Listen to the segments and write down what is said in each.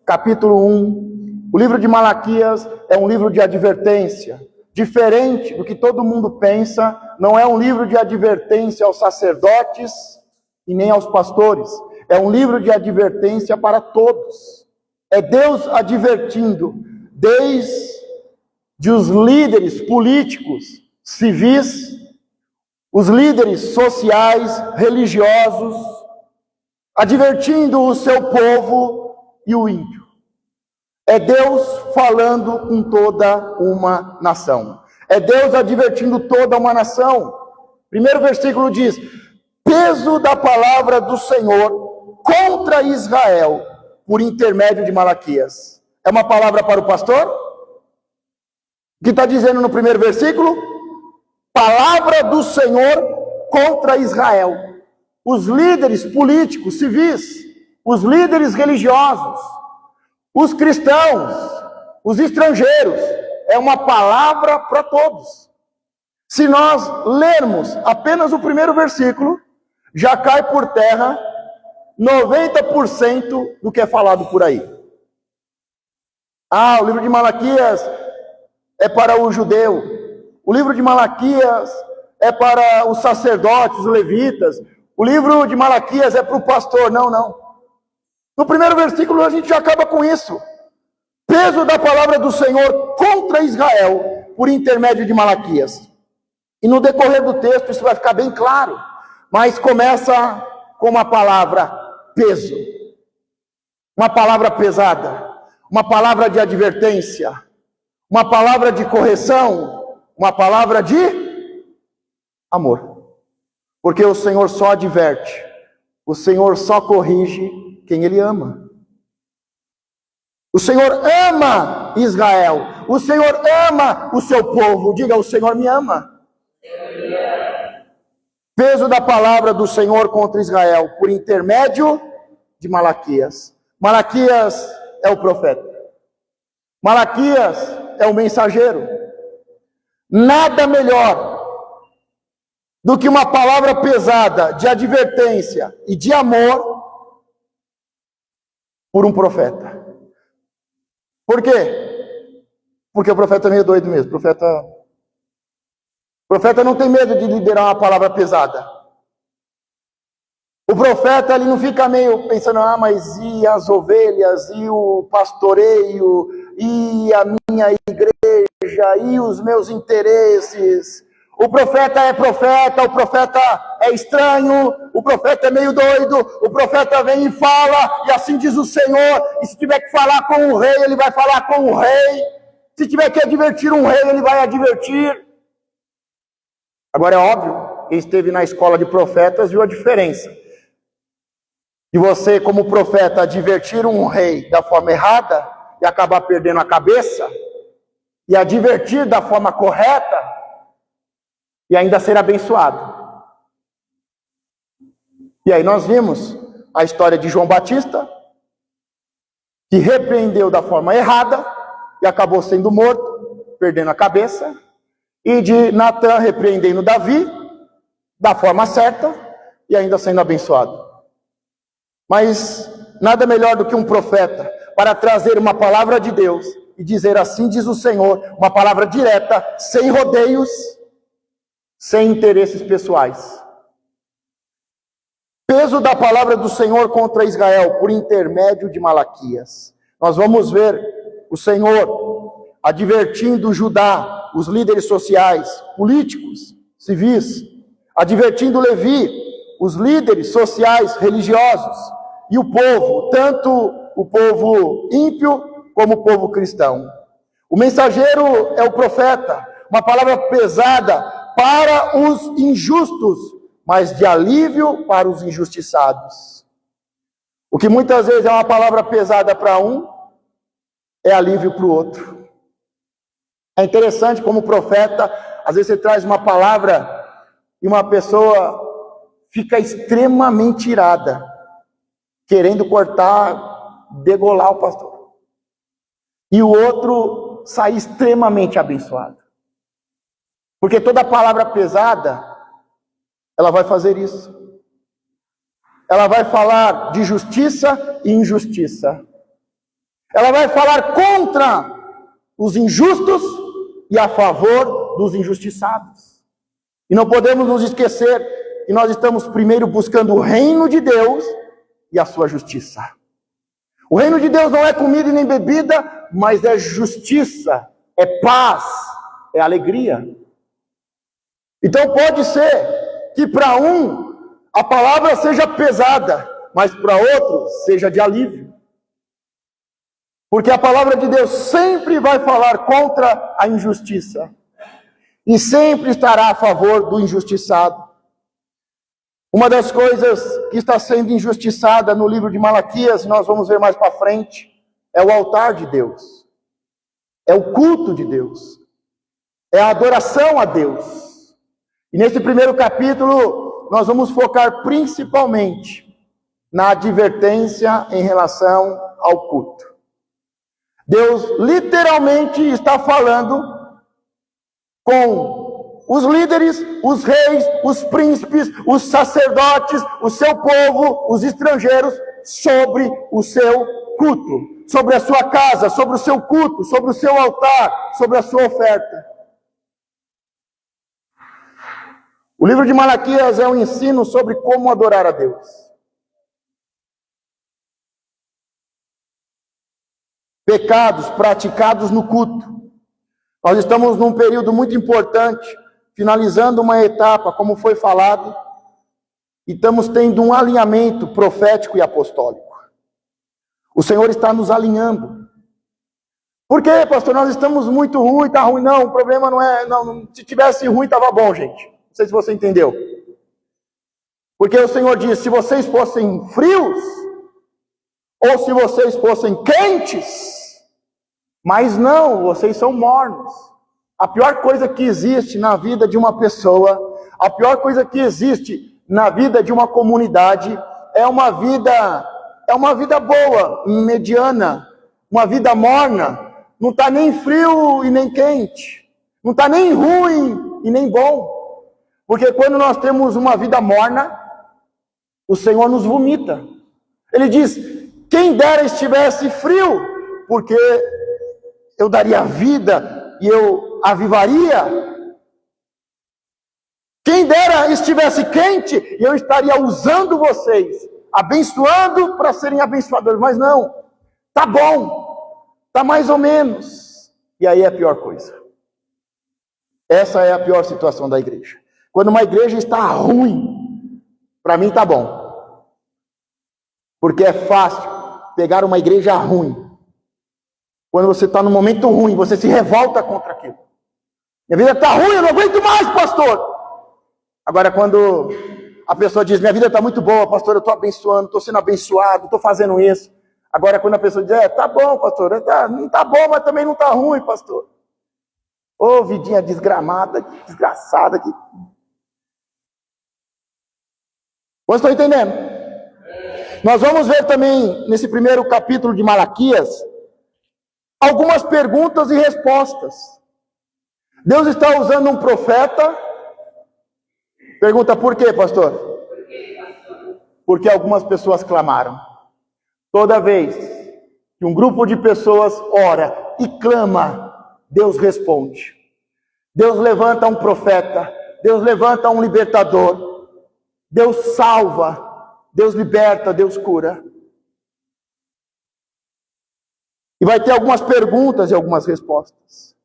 capítulo 1. O livro de Malaquias é um livro de advertência. Diferente do que todo mundo pensa, não é um livro de advertência aos sacerdotes e nem aos pastores. É um livro de advertência para todos. É Deus advertindo, desde os líderes políticos, civis, os líderes sociais, religiosos, advertindo o seu povo e o ímpio. É Deus falando com toda uma nação. É Deus advertindo toda uma nação. Primeiro versículo diz: peso da palavra do Senhor contra Israel, por intermédio de Malaquias. É uma palavra para o pastor? O que está dizendo no primeiro versículo? Palavra do Senhor contra Israel. Os líderes políticos, civis, os líderes religiosos, os cristãos, os estrangeiros, é uma palavra para todos. Se nós lermos apenas o primeiro versículo, já cai por terra 90% do que é falado por aí. O livro de Malaquias é para o judeu. O livro de Malaquias é para os sacerdotes, os levitas. O livro de Malaquias é para o pastor. Não. No primeiro versículo a gente já acaba com isso. Peso da palavra do Senhor contra Israel, por intermédio de Malaquias. E no decorrer do texto isso vai ficar bem claro. Mas começa com uma palavra peso. Uma palavra pesada. Uma palavra de advertência. Uma palavra de correção. Uma palavra de amor. Porque o Senhor só adverte. O Senhor só corrige quem Ele ama. O Senhor ama Israel. O Senhor ama o seu povo. Diga: o Senhor me ama. Peso da palavra do Senhor contra Israel, por intermédio de Malaquias. Malaquias é o profeta. Malaquias é o mensageiro. Nada melhor do que uma palavra pesada de advertência e de amor por um profeta. Por quê? Porque o profeta é meio doido mesmo. O profeta não tem medo de liberar uma palavra pesada. O profeta ele não fica meio pensando: mas e as ovelhas, e o pastoreio, e a minha igreja, e os meus interesses. O profeta é profeta, o profeta é estranho, o profeta é meio doido, o profeta vem e fala, e assim diz o Senhor. E se tiver que falar com o rei, ele vai falar com o rei. Se tiver que advertir um rei, ele vai advertir. Agora é óbvio, quem esteve na escola de profetas viu a diferença. De você, como profeta, advertir um rei da forma errada e acabar perdendo a cabeça, e advertir da forma correta e ainda ser abençoado. E aí nós vimos a história de João Batista, que repreendeu da forma errada e acabou sendo morto, perdendo a cabeça, e de Natan repreendendo Davi da forma certa e ainda sendo abençoado. Mas nada melhor do que um profeta para trazer uma palavra de Deus e dizer: assim diz o Senhor, uma palavra direta, sem rodeios, sem interesses pessoais. Peso da palavra do Senhor contra Israel, por intermédio de Malaquias. Nós vamos ver o Senhor advertindo Judá, os líderes sociais, políticos, civis, advertindo Levi, os líderes sociais, religiosos, e o povo, tanto o povo ímpio como o povo cristão. O mensageiro é o profeta, uma palavra pesada para os injustos, mas de alívio para os injustiçados. O que muitas vezes é uma palavra pesada para um, é alívio para o outro. É interessante como o profeta, às vezes você traz uma palavra e uma pessoa fica extremamente irada, querendo cortar, degolar o pastor. E o outro sai extremamente abençoado. Porque toda palavra pesada, ela vai fazer isso. Ela vai falar de justiça e injustiça. Ela vai falar contra os injustos e a favor dos injustiçados. E não podemos nos esquecer que nós estamos primeiro buscando o reino de Deus e a sua justiça. O reino de Deus não é comida e nem bebida, mas é justiça, é paz, é alegria. Então pode ser que para um a palavra seja pesada, mas para outro seja de alívio. Porque a palavra de Deus sempre vai falar contra a injustiça e sempre estará a favor do injustiçado. Uma das coisas que está sendo injustiçada no livro de Malaquias, nós vamos ver mais para frente, é o altar de Deus. É o culto de Deus. É a adoração a Deus. E nesse primeiro capítulo, nós vamos focar principalmente na advertência em relação ao culto. Deus literalmente está falando com os líderes, os reis, os príncipes, os sacerdotes, o seu povo, os estrangeiros, sobre o seu culto, sobre a sua casa, sobre o seu culto, sobre o seu altar, sobre a sua oferta. O livro de Malaquias é um ensino sobre como adorar a Deus. Pecados praticados no culto. Nós estamos num período muito importante, finalizando uma etapa, como foi falado, e estamos tendo um alinhamento profético e apostólico. O Senhor está nos alinhando. Por quê, pastor? Nós estamos muito ruim, está ruim. Não, o problema não é... Não, se tivesse ruim, estava bom, gente. Não sei se você entendeu. Porque o Senhor diz, se vocês fossem frios, ou se vocês fossem quentes, mas não, vocês são mornos. A pior coisa que existe na vida de uma pessoa, a pior coisa que existe na vida de uma comunidade, é uma vida boa, mediana, uma vida morna. Não está nem frio e nem quente, não está nem ruim e nem bom. Porque quando nós temos uma vida morna, o Senhor nos vomita. Ele diz, quem dera estivesse frio, porque eu daria vida e eu avivaria. Quem dera estivesse quente e eu estaria usando vocês, abençoando para serem abençoadores. Mas não, tá bom, tá mais ou menos. E aí é a pior coisa. Essa é a pior situação da igreja. Quando uma igreja está ruim, para mim tá bom. Porque é fácil pegar uma igreja ruim. Quando você está num momento ruim, você se revolta contra aquilo. Minha vida está ruim, eu não aguento mais, pastor. Agora, quando a pessoa diz, minha vida está muito boa, pastor, eu estou abençoando, estou sendo abençoado, estou fazendo isso. Agora, quando a pessoa diz, tá bom, pastor, não está bom, mas também não está ruim, pastor. Ô, vidinha desgramada, desgraçada aqui. Vocês estão entendendo? Nós vamos ver também, nesse primeiro capítulo de Malaquias, algumas perguntas e respostas. Deus está usando um profeta. Pergunta por quê, pastor? Porque algumas pessoas clamaram. Toda vez que um grupo de pessoas ora e clama, Deus responde. Deus levanta um profeta. Deus levanta um libertador. Deus salva. Deus liberta, Deus cura. E vai ter algumas perguntas e algumas respostas.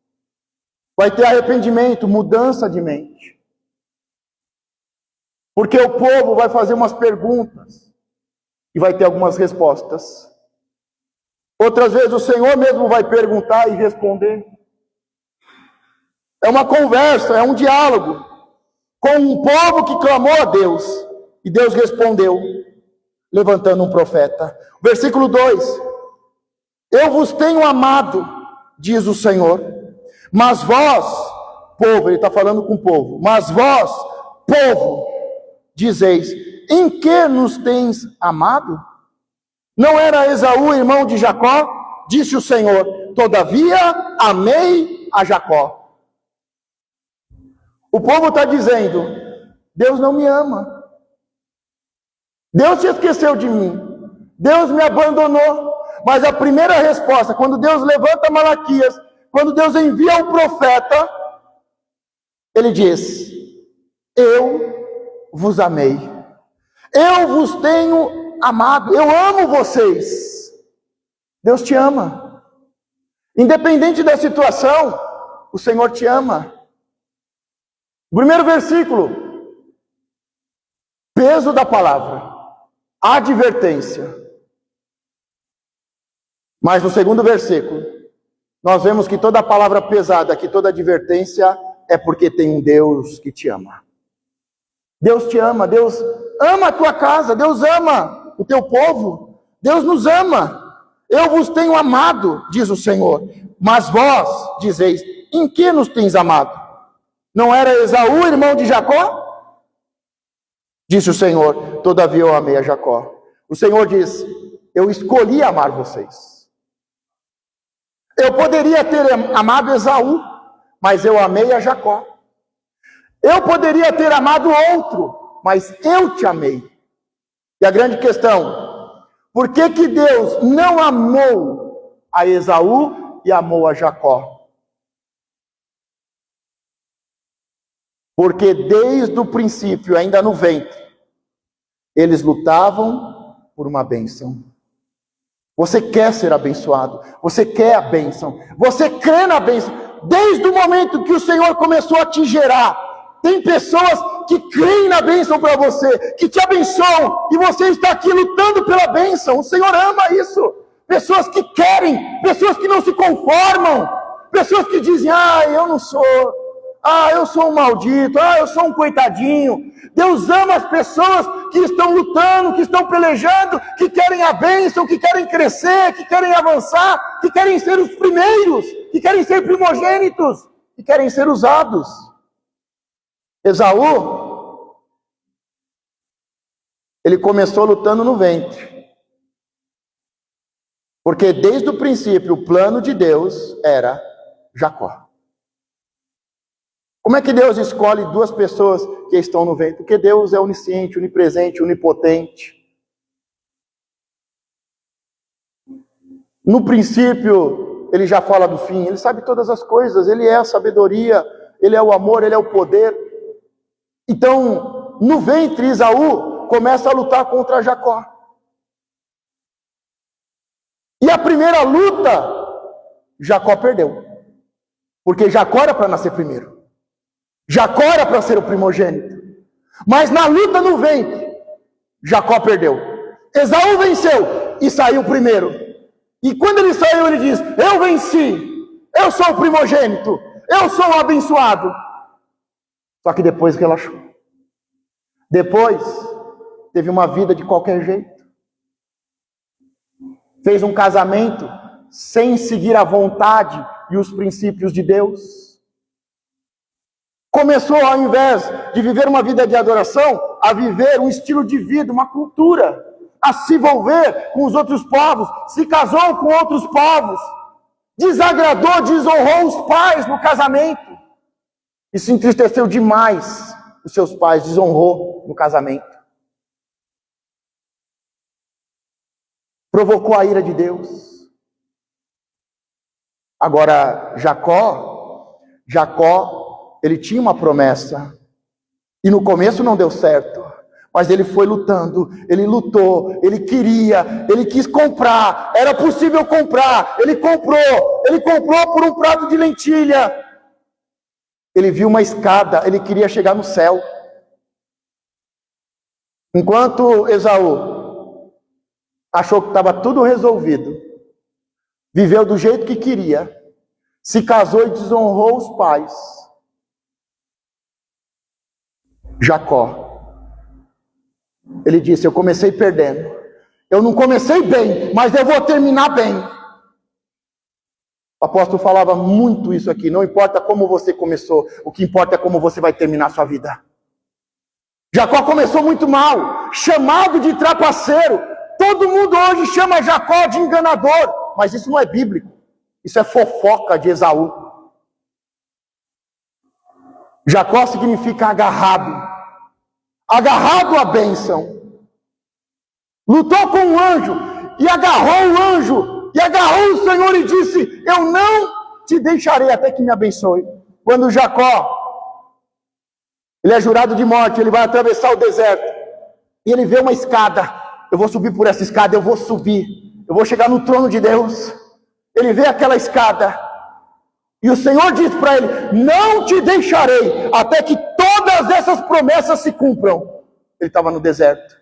Vai ter arrependimento, mudança de mente. Porque o povo vai fazer umas perguntas e vai ter algumas respostas. Outras vezes o Senhor mesmo vai perguntar e responder. É uma conversa, é um diálogo com um povo que clamou a Deus. E Deus respondeu, levantando um profeta. Versículo 2. Eu vos tenho amado, diz o Senhor, mas vós, povo, ele está falando com o povo, mas vós, povo, dizeis, em que nos tens amado? Não era Esaú, irmão de Jacó? Disse o Senhor, todavia amei a Jacó. O povo está dizendo, Deus não me ama. Deus se esqueceu de mim. Deus me abandonou. Mas a primeira resposta, quando Deus levanta Malaquias, quando Deus envia o profeta, ele diz: eu vos amei, eu vos tenho amado, eu amo vocês. Deus te ama. Independente da situação, o Senhor te ama. O primeiro versículo, peso da palavra, advertência. Mas no segundo versículo, nós vemos que toda palavra pesada, que toda advertência é porque tem um Deus que te ama. Deus te ama, Deus ama a tua casa, Deus ama o teu povo, Deus nos ama. Eu vos tenho amado, diz o Senhor, mas vós dizeis: em que nos tens amado? Não era Esaú, irmão de Jacó? Disse o Senhor: todavia eu amei a Jacó. O Senhor diz: eu escolhi amar vocês. Eu poderia ter amado Esaú, mas eu amei a Jacó. Eu poderia ter amado outro, mas eu te amei. E a grande questão, por que que Deus não amou a Esaú e amou a Jacó? Porque desde o princípio, ainda no ventre, eles lutavam por uma bênção. Você quer ser abençoado, você quer a bênção, você crê na bênção. Desde o momento que o Senhor começou a te gerar, tem pessoas que creem na bênção para você, que te abençoam, e você está aqui lutando pela bênção. O Senhor ama isso. Pessoas que querem, pessoas que não se conformam, pessoas que dizem: eu não sou, eu sou um maldito, eu sou um coitadinho. Deus ama as pessoas que estão lutando, que estão pelejando, que querem a bênção, que querem crescer, que querem avançar, que querem ser os primeiros, que querem ser primogênitos, que querem ser usados. Esaú, ele começou lutando no ventre, porque desde o princípio o plano de Deus era Jacó. Como é que Deus escolhe duas pessoas que estão no ventre? Porque Deus é onisciente, onipresente, onipotente. No princípio, ele já fala do fim, ele sabe todas as coisas, ele é a sabedoria, ele é o amor, ele é o poder. Então, no ventre, Esaú começa a lutar contra Jacó. E a primeira luta, Jacó perdeu. Porque Jacó era para nascer primeiro. Jacó era para ser o primogênito. Mas na luta no ventre, Jacó perdeu. Esaú venceu e saiu primeiro. E quando ele saiu, ele diz: eu venci, eu sou o primogênito, eu sou o abençoado. Só que depois relaxou. Depois, teve uma vida de qualquer jeito. Fez um casamento sem seguir a vontade e os princípios de Deus. Começou, ao invés de viver uma vida de adoração, a viver um estilo de vida, uma cultura, a se envolver com os outros povos, se casou com outros povos, desagradou, desonrou os pais no casamento, e se entristeceu demais os seus pais, desonrou no casamento. Provocou a ira de Deus. Agora, Jacó, ele tinha uma promessa, e no começo não deu certo, mas ele foi lutando, ele lutou, ele queria, ele quis comprar, era possível comprar, ele comprou por um prato de lentilha, ele viu uma escada, ele queria chegar no céu. Enquanto Esaú achou que estava tudo resolvido, viveu do jeito que queria, se casou e desonrou os pais, Jacó, ele disse: eu comecei perdendo, eu não comecei bem, mas eu vou terminar bem. O apóstolo falava muito isso aqui: não importa como você começou, o que importa é como você vai terminar a sua vida. Jacó começou muito mal, chamado de trapaceiro. Todo mundo hoje chama Jacó de enganador, mas isso não é bíblico, isso é fofoca de Esaú. Jacó significa agarrado à bênção. Lutou com um anjo e agarrou o anjo e agarrou o Senhor e disse: eu não te deixarei até que me abençoe. Quando Jacó, ele é jurado de morte, ele vai atravessar o deserto, e ele vê uma escada. Eu vou subir por essa escada, eu vou subir, eu vou chegar no trono de Deus. Ele vê aquela escada, e o Senhor diz para ele: não te deixarei até que todas essas promessas se cumpram. Ele estava no deserto.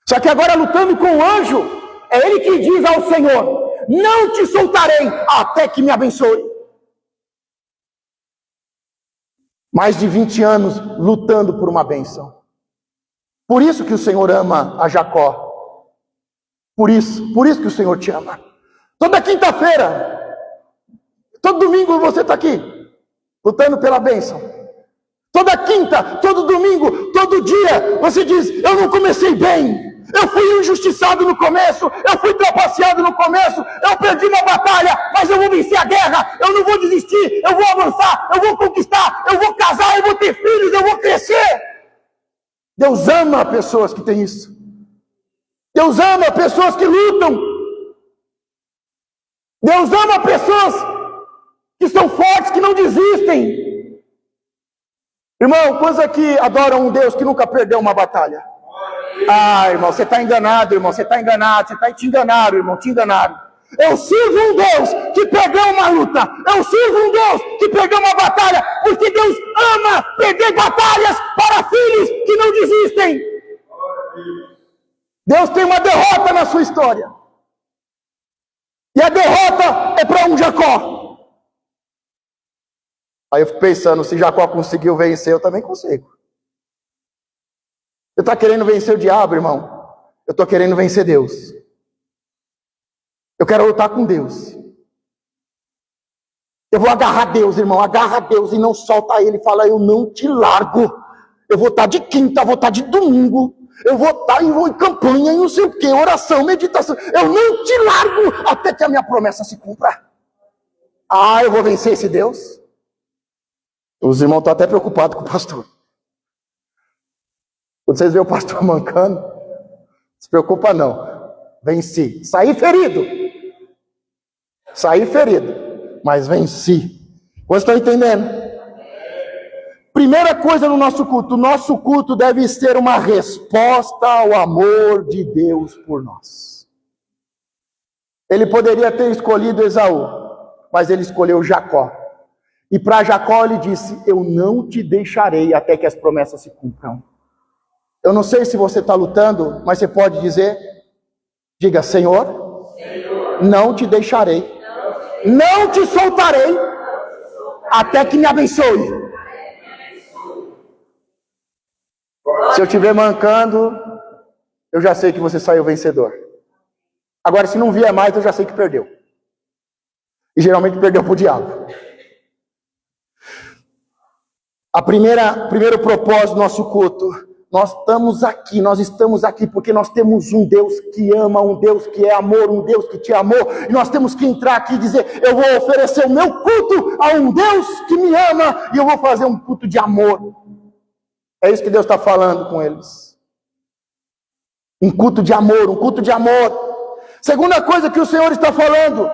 Só que agora, lutando com o anjo, é ele que diz ao Senhor: não te soltarei até que me abençoe. Mais de 20 anos lutando por uma bênção. Por isso que o Senhor ama a Jacó. Por isso que o Senhor te ama. Toda quinta-feira, todo domingo você está aqui, lutando pela bênção. Toda quinta, todo domingo, todo dia, você diz: eu não comecei bem, eu fui injustiçado no começo, eu fui trapaceado no começo, eu perdi uma batalha, mas eu vou vencer a guerra, eu não vou desistir, eu vou avançar, eu vou conquistar, eu vou casar, eu vou ter filhos, eu vou crescer. Deus ama pessoas que têm isso. Deus ama pessoas que lutam. Deus ama pessoas que são fortes, que não desistem. Irmão, quantos aqui adoram um Deus que nunca perdeu uma batalha? Ah, irmão, você está enganado, irmão, você está enganado, te enganaram, irmão, te enganaram. Eu sirvo um Deus que perdeu uma luta, eu sirvo um Deus que perdeu uma batalha, porque Deus ama perder batalhas para filhos que não desistem. Deus tem uma derrota na sua história, e a derrota é para um Jacó. Aí eu fico pensando, se Jacó conseguiu vencer, eu também consigo. Você está querendo vencer o diabo, irmão? Eu estou querendo vencer Deus. Eu quero lutar com Deus. Eu vou agarrar Deus, irmão. Agarra Deus e não solta ele. Fala: eu não te largo. Eu vou estar de quinta, vou estar de domingo. Eu vou estar em campanha, em não sei o que, oração, meditação. Eu não te largo até que a minha promessa se cumpra. Ah, eu vou vencer esse Deus. Os irmãos estão até preocupados com o pastor. Quando vocês veem o pastor mancando, não se preocupa não. Venci. Saí ferido, mas venci. Vocês estão entendendo? Primeira coisa no nosso culto deve ser uma resposta ao amor de Deus por nós. Ele poderia ter escolhido Esaú, mas ele escolheu Jacó. E para Jacó ele disse: eu não te deixarei até que as promessas se cumpram. Eu não sei se você está lutando, mas você pode dizer, diga: Senhor, não te deixarei, não te soltarei, até que me abençoe. Se eu estiver mancando, eu já sei que você saiu vencedor. Agora, se não vier mais, eu já sei que perdeu. E geralmente perdeu para o diabo. Primeiro propósito do nosso culto: nós estamos aqui porque nós temos um Deus que ama, um Deus que é amor, um Deus que te amou, e nós temos que entrar aqui e dizer: eu vou oferecer o meu culto a um Deus que me ama, e eu vou fazer um culto de amor. É isso que Deus está falando com eles. Um culto de amor, um culto de amor. Segunda coisa que o Senhor está falando: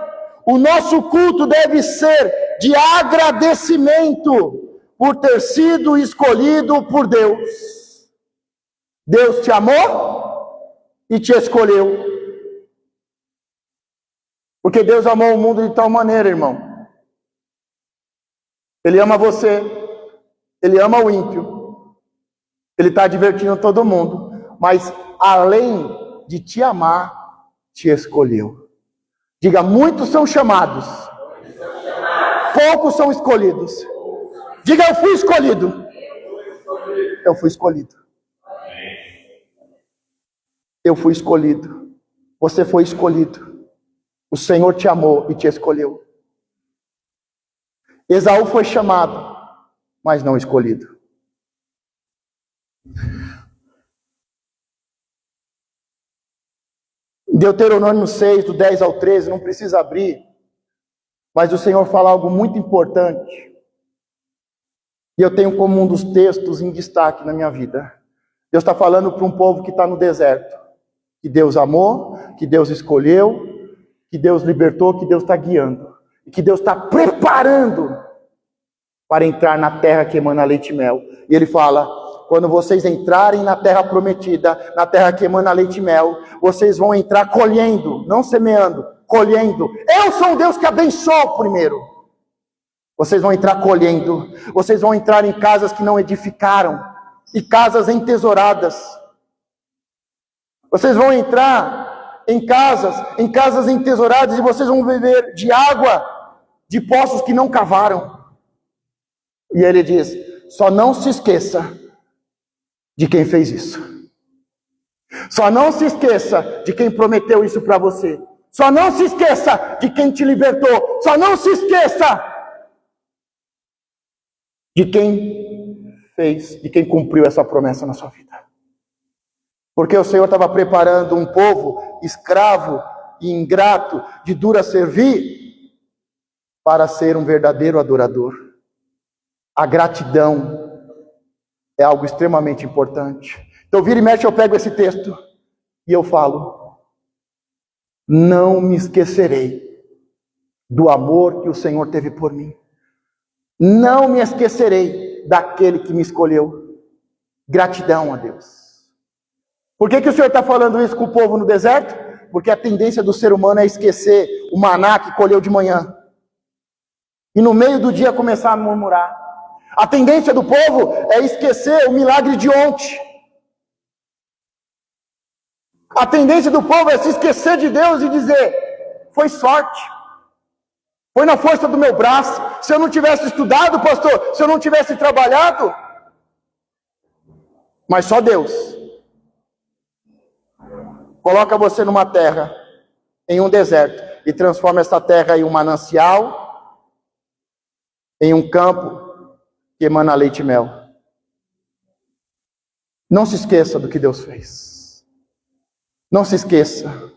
o nosso culto deve ser de agradecimento por ter sido escolhido por Deus. Deus te amou e te escolheu. Porque Deus amou o mundo de tal maneira, irmão. Ele ama você, Ele ama o ímpio, Ele está divertindo todo mundo, mas além de te amar, te escolheu. Diga: muitos são chamados, poucos são escolhidos. Diga: eu fui escolhido. Eu fui escolhido. Eu fui escolhido. Você foi escolhido. O Senhor te amou e te escolheu. Esaú foi chamado, mas não escolhido. Deuteronômio 6, do 10 ao 13, não precisa abrir, mas o Senhor fala algo muito importante. E eu tenho como um dos textos em destaque na minha vida. Deus está falando para um povo que está no deserto, que Deus amou, que Deus escolheu, que Deus libertou, que Deus está guiando, e que Deus está preparando para entrar na terra que emana leite e mel. E ele fala: quando vocês entrarem na terra prometida, na terra que emana leite e mel, vocês vão entrar colhendo, não semeando, colhendo. Eu sou um Deus que abençoa primeiro. Vocês vão entrar colhendo, vocês vão entrar em casas que não edificaram, e casas entesouradas. Vocês vão entrar em casas entesouradas, e vocês vão beber de água de poços que não cavaram. E ele diz: só não se esqueça de quem fez isso. Só não se esqueça de quem prometeu isso para você. Só não se esqueça de quem te libertou. Só não se esqueça de quem fez, de quem cumpriu essa promessa na sua vida. Porque o Senhor estava preparando um povo escravo e ingrato, de dura servir, para ser um verdadeiro adorador. A gratidão é algo extremamente importante. Então, vira e mexe, eu pego esse texto e eu falo: não me esquecerei do amor que o Senhor teve por mim. Não me esquecerei daquele que me escolheu. Gratidão a Deus. Por que o Senhor está falando isso com o povo no deserto? Porque a tendência do ser humano é esquecer o maná que colheu de manhã. E no meio do dia começar a murmurar. A tendência do povo é esquecer o milagre de ontem. A tendência do povo é se esquecer de Deus e dizer: foi sorte, foi na força do meu braço. Se eu não tivesse estudado, pastor, se eu não tivesse trabalhado. Mas só Deus coloca você numa terra, em um deserto, e transforma essa terra em um manancial, em um campo que emana leite e mel. Não se esqueça do que Deus fez. Não se esqueça.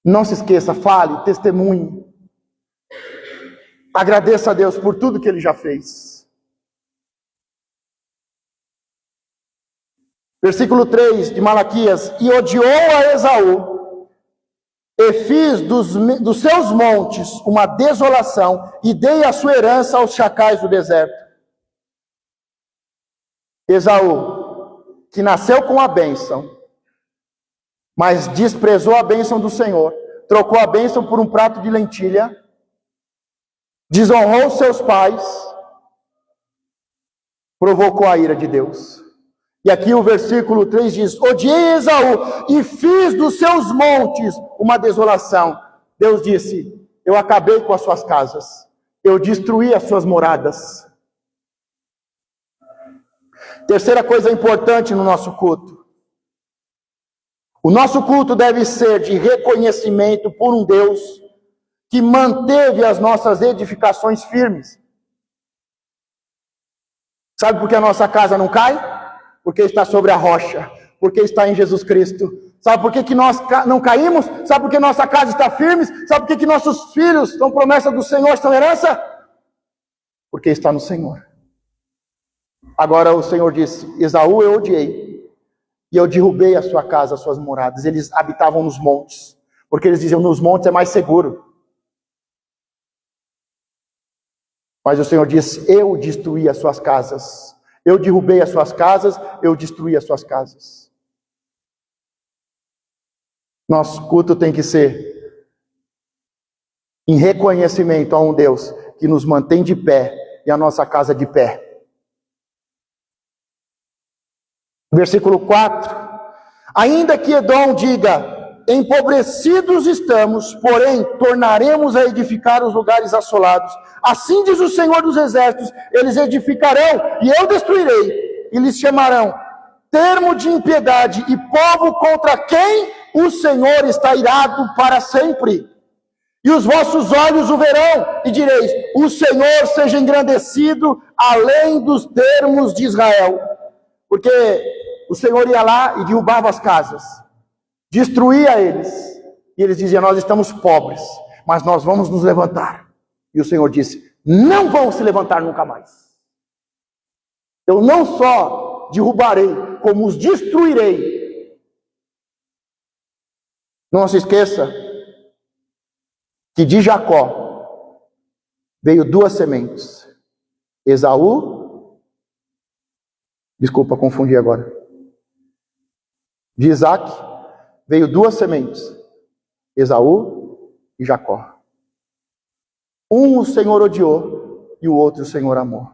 Não se esqueça, fale, testemunhe. Agradeça a Deus por tudo que Ele já fez. Versículo 3 de Malaquias: e odiou a Esaú, e fiz dos seus montes uma desolação, e dei a sua herança aos chacais do deserto. Esaú, que nasceu com a bênção, mas desprezou a bênção do Senhor, trocou a bênção por um prato de lentilha, desonrou seus pais, provocou a ira de Deus. E aqui o versículo 3 diz: odiei Esaú e fiz dos seus montes uma desolação. Deus disse: eu acabei com as suas casas, eu destruí as suas moradas. Terceira coisa importante no nosso culto: o nosso culto deve ser de reconhecimento por um Deus que manteve as nossas edificações firmes. Sabe por que a nossa casa não cai? Porque está sobre a rocha, porque está em Jesus Cristo. Sabe por que nós não caímos? Sabe por que nossa casa está firme? Sabe por que nossos filhos são promessa do Senhor, são herança? Porque está no Senhor. Agora o Senhor disse: Esaú eu odiei, e eu derrubei a sua casa, as suas moradas. Eles habitavam nos montes, porque eles diziam: nos montes é mais seguro. Mas o Senhor disse: eu destruí as suas casas. Eu derrubei as suas casas, eu destruí as suas casas. Nosso culto tem que ser em reconhecimento a um Deus que nos mantém de pé e a nossa casa de pé. Versículo 4: ainda que Edom diga: empobrecidos estamos, porém tornaremos a edificar os lugares assolados. Assim diz o Senhor dos Exércitos: eles edificarão e eu destruirei, e lhes chamarão termo de impiedade e povo contra quem o Senhor está irado para sempre. E os vossos olhos o verão, e direis: o Senhor seja engrandecido além dos termos de Israel. Porque o Senhor ia lá e derrubava as casas, destruía eles, e eles diziam: nós estamos pobres, mas nós vamos nos levantar. E o Senhor disse: não vão se levantar nunca mais. Eu não só derrubarei, como os destruirei. Não se esqueça que de Jacó veio duas sementes. Esaú, desculpa, confundi agora. De Isaac veio duas sementes. Esaú e Jacó. Um o Senhor odiou e o outro o Senhor amou.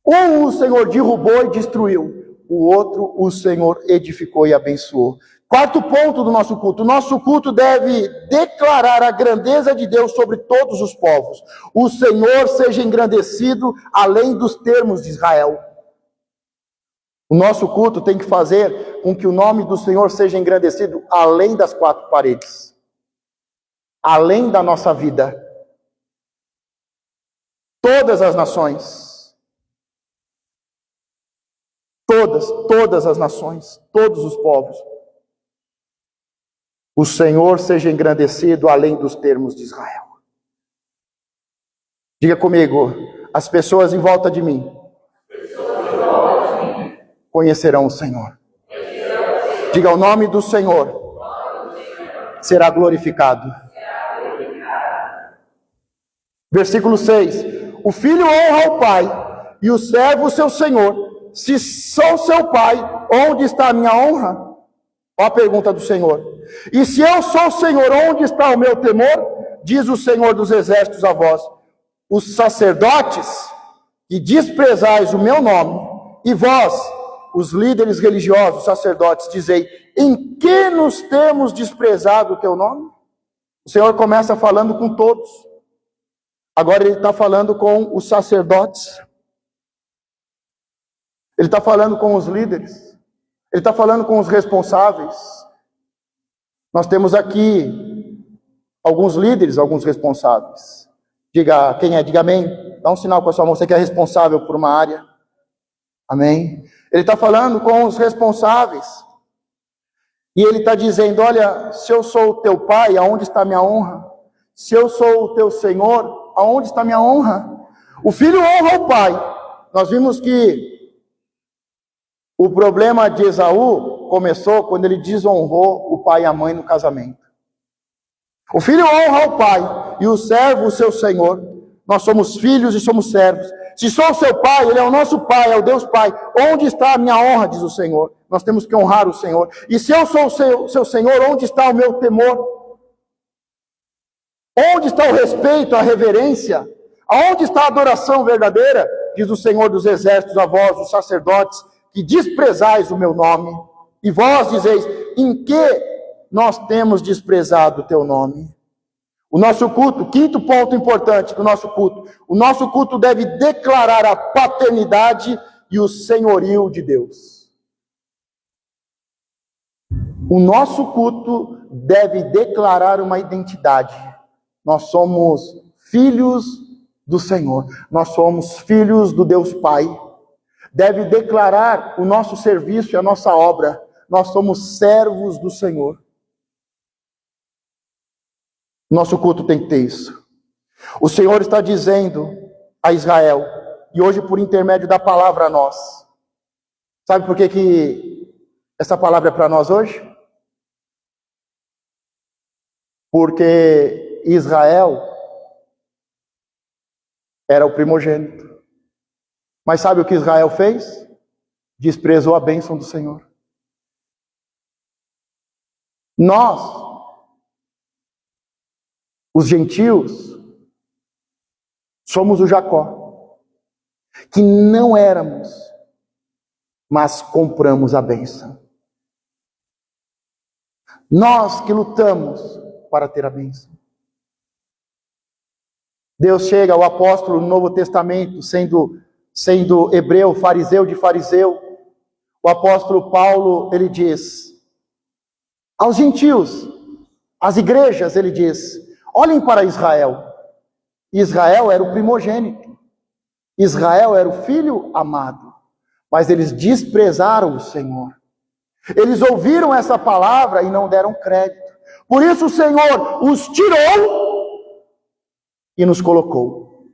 Um o Senhor derrubou e destruiu. O outro o Senhor edificou e abençoou. Quarto ponto do nosso culto. O nosso culto deve declarar a grandeza de Deus sobre todos os povos. O Senhor seja engrandecido além dos termos de Israel. O nosso culto tem que fazer com que o nome do Senhor seja engrandecido além das quatro paredes. Além da nossa vida. Todas as nações. Todas as nações, todos os povos. O Senhor seja engrandecido além dos termos de Israel. Diga comigo, as pessoas em volta de mim conhecerão o Senhor. Diga, o nome do Senhor será glorificado. Versículo 6. O filho honra o pai e o servo o seu senhor. Se sou seu pai, onde está a minha honra? Olha a pergunta do Senhor. E se eu sou o Senhor, onde está o meu temor? Diz o Senhor dos exércitos a vós. Os sacerdotes que desprezais o meu nome, e vós, os líderes religiosos, sacerdotes, dizei, em que nos temos desprezado o teu nome? O Senhor começa falando com todos. Agora ele está falando com os sacerdotes. Ele está falando com os líderes. Ele está falando com os responsáveis. Nós temos aqui alguns líderes, alguns responsáveis. Diga quem é, diga amém. Dá um sinal com a sua mão, você que é responsável por uma área. Amém. Ele está falando com os responsáveis. E ele está dizendo, olha, se eu sou o teu pai, aonde está a minha honra? Se eu sou o teu Senhor, aonde está a minha honra? O filho honra o pai. Nós vimos que o problema de Esaú começou quando ele desonrou o pai e a mãe no casamento. O filho honra o pai e o servo o seu senhor. Nós somos filhos e somos servos. Se sou o seu pai, ele é o nosso pai, é o Deus Pai. Onde está a minha honra, diz o Senhor. Nós temos que honrar o Senhor. E se eu sou o seu Senhor, onde está o meu temor? Onde está o respeito, a reverência? Aonde está a adoração verdadeira? Diz o Senhor dos exércitos a vós, os sacerdotes, que desprezais o meu nome, e vós dizeis, em que nós temos desprezado o teu nome? O nosso culto, quinto ponto importante do nosso culto, o nosso culto deve declarar a paternidade e o senhorio de Deus. O nosso culto deve declarar uma identidade. Nós somos filhos do Senhor, nós somos filhos do Deus Pai. Deve declarar o nosso serviço e a nossa obra. Nós somos servos do Senhor. Nosso culto tem que ter isso. O Senhor está dizendo a Israel, e hoje por intermédio da palavra a nós. Sabe por que essa palavra é para nós hoje? Porque Israel era o primogênito. Mas sabe o que Israel fez? Desprezou a bênção do Senhor. Nós, os gentios, somos o Jacó, que não éramos, mas compramos a bênção. Nós que lutamos para ter a bênção. Deus chega, o apóstolo no Novo Testamento, sendo hebreu, fariseu de fariseu, o apóstolo Paulo, ele diz, aos gentios, às igrejas, ele diz, olhem para Israel. Israel era o primogênito. Israel era o filho amado. Mas eles desprezaram o Senhor. Eles ouviram essa palavra e não deram crédito. Por isso o Senhor os tirou e nos colocou.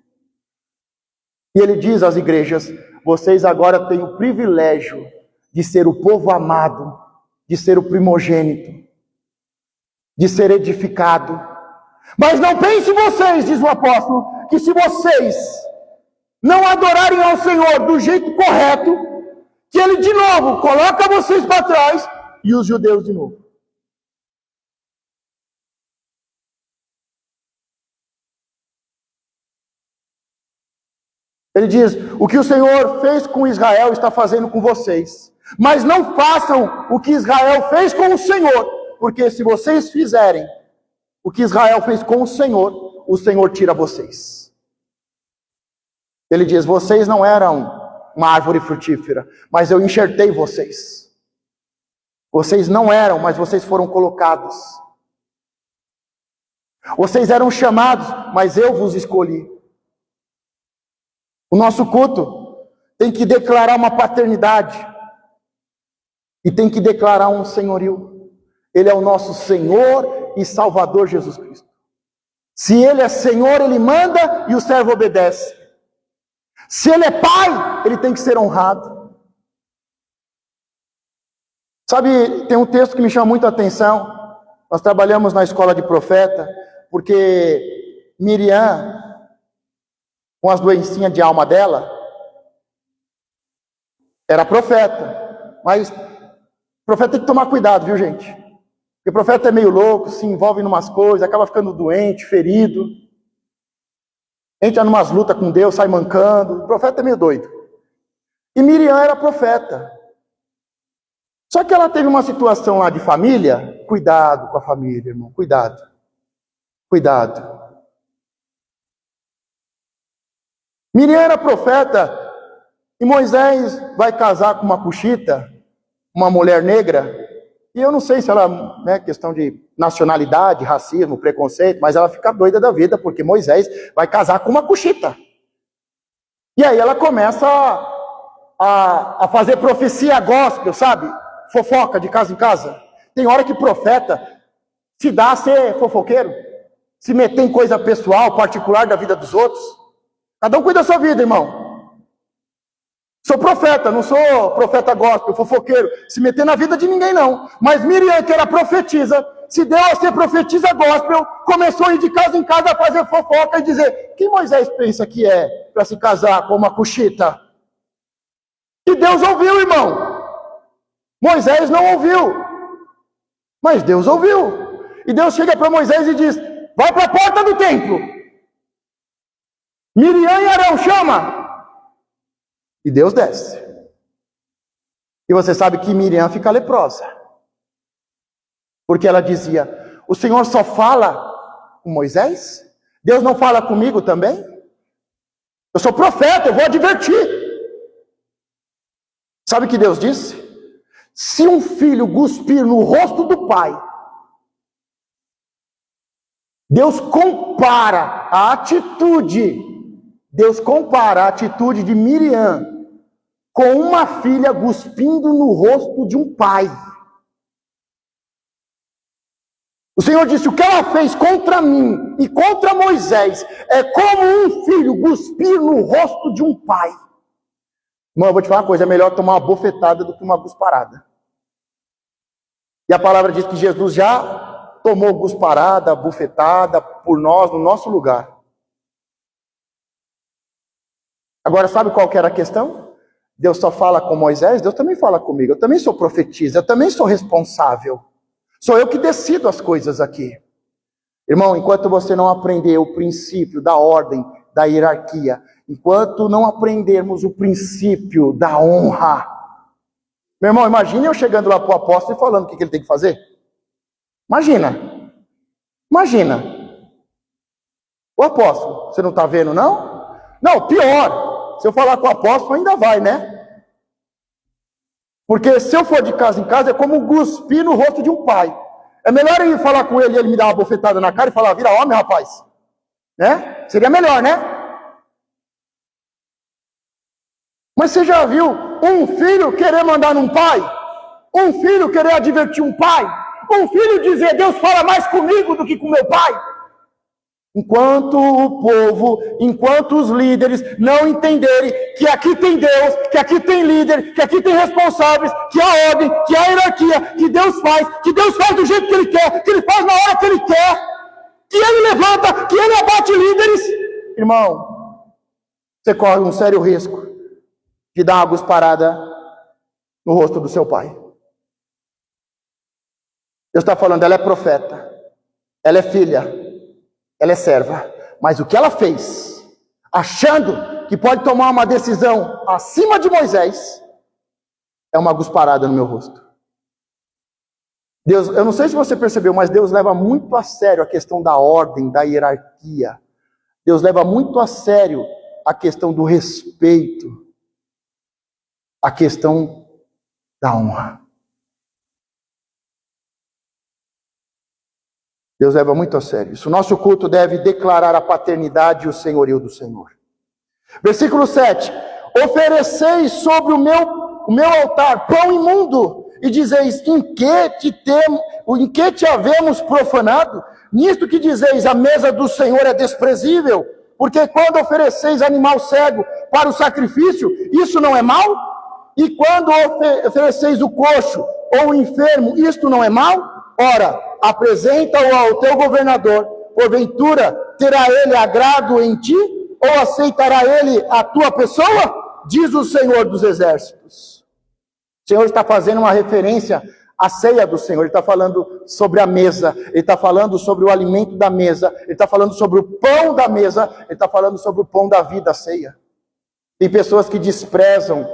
E ele diz às igrejas, vocês agora têm o privilégio de ser o povo amado, de ser o primogênito, de ser edificado. Mas não pense vocês, diz o apóstolo, que se vocês não adorarem ao Senhor do jeito correto, que Ele de novo coloca vocês para trás e os judeus de novo. Ele diz, o que o Senhor fez com Israel está fazendo com vocês. Mas não façam o que Israel fez com o Senhor, porque se vocês fizerem o que Israel fez com o Senhor tira vocês. Ele diz, vocês não eram uma árvore frutífera, mas eu enxertei vocês. Vocês não eram, mas vocês foram colocados. Vocês eram chamados, mas eu vos escolhi. O nosso culto tem que declarar uma paternidade e tem que declarar um senhorio. Ele é o nosso Senhor e Salvador Jesus Cristo. Se Ele é Senhor, Ele manda e o servo obedece. Se Ele é Pai, Ele tem que ser honrado. Sabe, tem um texto que me chama muito a atenção. Nós trabalhamos na escola de profeta, porque Miriam, com as doencinhas de alma dela, era profeta. Mas profeta tem que tomar cuidado, viu, gente? Porque o profeta é meio louco, se envolve em umas coisas, acaba ficando doente, ferido. Entra em umas lutas com Deus, sai mancando. O profeta é meio doido. E Miriam era profeta. Só que ela teve uma situação lá de família. Cuidado com a família, irmão. Cuidado. Cuidado. Miriam era profeta, e Moisés vai casar com uma cuxita, uma mulher negra, e eu não sei se ela, questão de nacionalidade, racismo, preconceito, mas ela fica doida da vida, porque Moisés vai casar com uma cuxita. E aí ela começa a fazer profecia gospel, sabe? Fofoca de casa em casa. Tem hora que profeta se dá a ser fofoqueiro, se meter em coisa pessoal, particular da vida dos outros. Cada um cuida da sua vida, irmão. Sou profeta, não sou profeta gospel, fofoqueiro, se meter na vida de ninguém não. Mas Miriam, que era profetisa, se deu a ser profetisa gospel, começou a ir de casa em casa a fazer fofoca e dizer, quem Moisés pensa que é para se casar com uma cuxita? E Deus ouviu, irmão. Moisés não ouviu, mas Deus ouviu. E Deus chega para Moisés e diz, vai para a porta do templo. Miriam e Arão, chama! E Deus desce. E você sabe que Miriam fica leprosa. Porque ela dizia, o Senhor só fala com Moisés? Deus não fala comigo também? Eu sou profeta, eu vou advertir. Sabe o que Deus disse? Se um filho cuspir no rosto do pai, Deus compara a atitude de Miriam com uma filha cuspindo no rosto de um pai. O Senhor disse, o que ela fez contra mim e contra Moisés é como um filho cuspir no rosto de um pai. Irmão, eu vou te falar uma coisa, é melhor tomar uma bofetada do que uma cusparada. E a palavra diz que Jesus já tomou cusparada, bufetada por nós, no nosso lugar. Agora, sabe qual que era a questão? Deus só fala com Moisés, Deus também fala comigo. Eu também sou profetisa, eu também sou responsável. Sou eu que decido as coisas aqui. Irmão, enquanto você não aprender o princípio da ordem, da hierarquia, enquanto não aprendermos o princípio da honra. Meu irmão, imagine eu chegando lá para o apóstolo e falando o que ele tem que fazer. Imagina. O apóstolo, você não está vendo, não? Não, pior. Se eu falar com o apóstolo, ainda vai, né? Porque se eu for de casa em casa, é como cuspir no rosto de um pai. É melhor eu ir falar com ele e ele me dar uma bofetada na cara e falar, vira homem, rapaz. Né? Seria melhor, né? Mas você já viu um filho querer mandar num pai? Um filho querer advertir um pai? Um filho dizer, Deus fala mais comigo do que com meu pai? Enquanto o povo, enquanto os líderes não entenderem que aqui tem Deus, que aqui tem líder, que aqui tem responsáveis, que há ordem, que há hierarquia, que Deus faz do jeito que Ele quer, que Ele faz na hora que Ele quer, que ele levanta, que ele abate líderes, irmão, você corre um sério risco de dar uma gusparada no rosto do seu pai. Deus está falando, ela é profeta, ela é filha, ela é serva, mas o que ela fez, achando que pode tomar uma decisão acima de Moisés, é uma gusparada no meu rosto. Deus, eu não sei se você percebeu, mas Deus leva muito a sério a questão da ordem, da hierarquia. Deus leva muito a sério a questão do respeito, a questão da honra. Deus leva muito a sério isso. O nosso culto deve declarar a paternidade e o senhorio do Senhor. Versículo 7. Ofereceis sobre o meu altar pão imundo, e dizeis, em que te havemos profanado? Nisto que dizeis, a mesa do Senhor é desprezível, porque quando ofereceis animal cego para o sacrifício, isso não é mal? E quando ofereceis o coxo ou o enfermo, isto não é mal? Ora, apresenta-o ao teu governador, porventura terá ele agrado em ti? Ou aceitará ele a tua pessoa? Diz o Senhor dos Exércitos. O Senhor está fazendo uma referência à ceia do Senhor. Ele está falando sobre a mesa. Ele está falando sobre o alimento da mesa. Ele está falando sobre o pão da mesa. Ele está falando sobre o pão da vida, a ceia. Tem pessoas que desprezam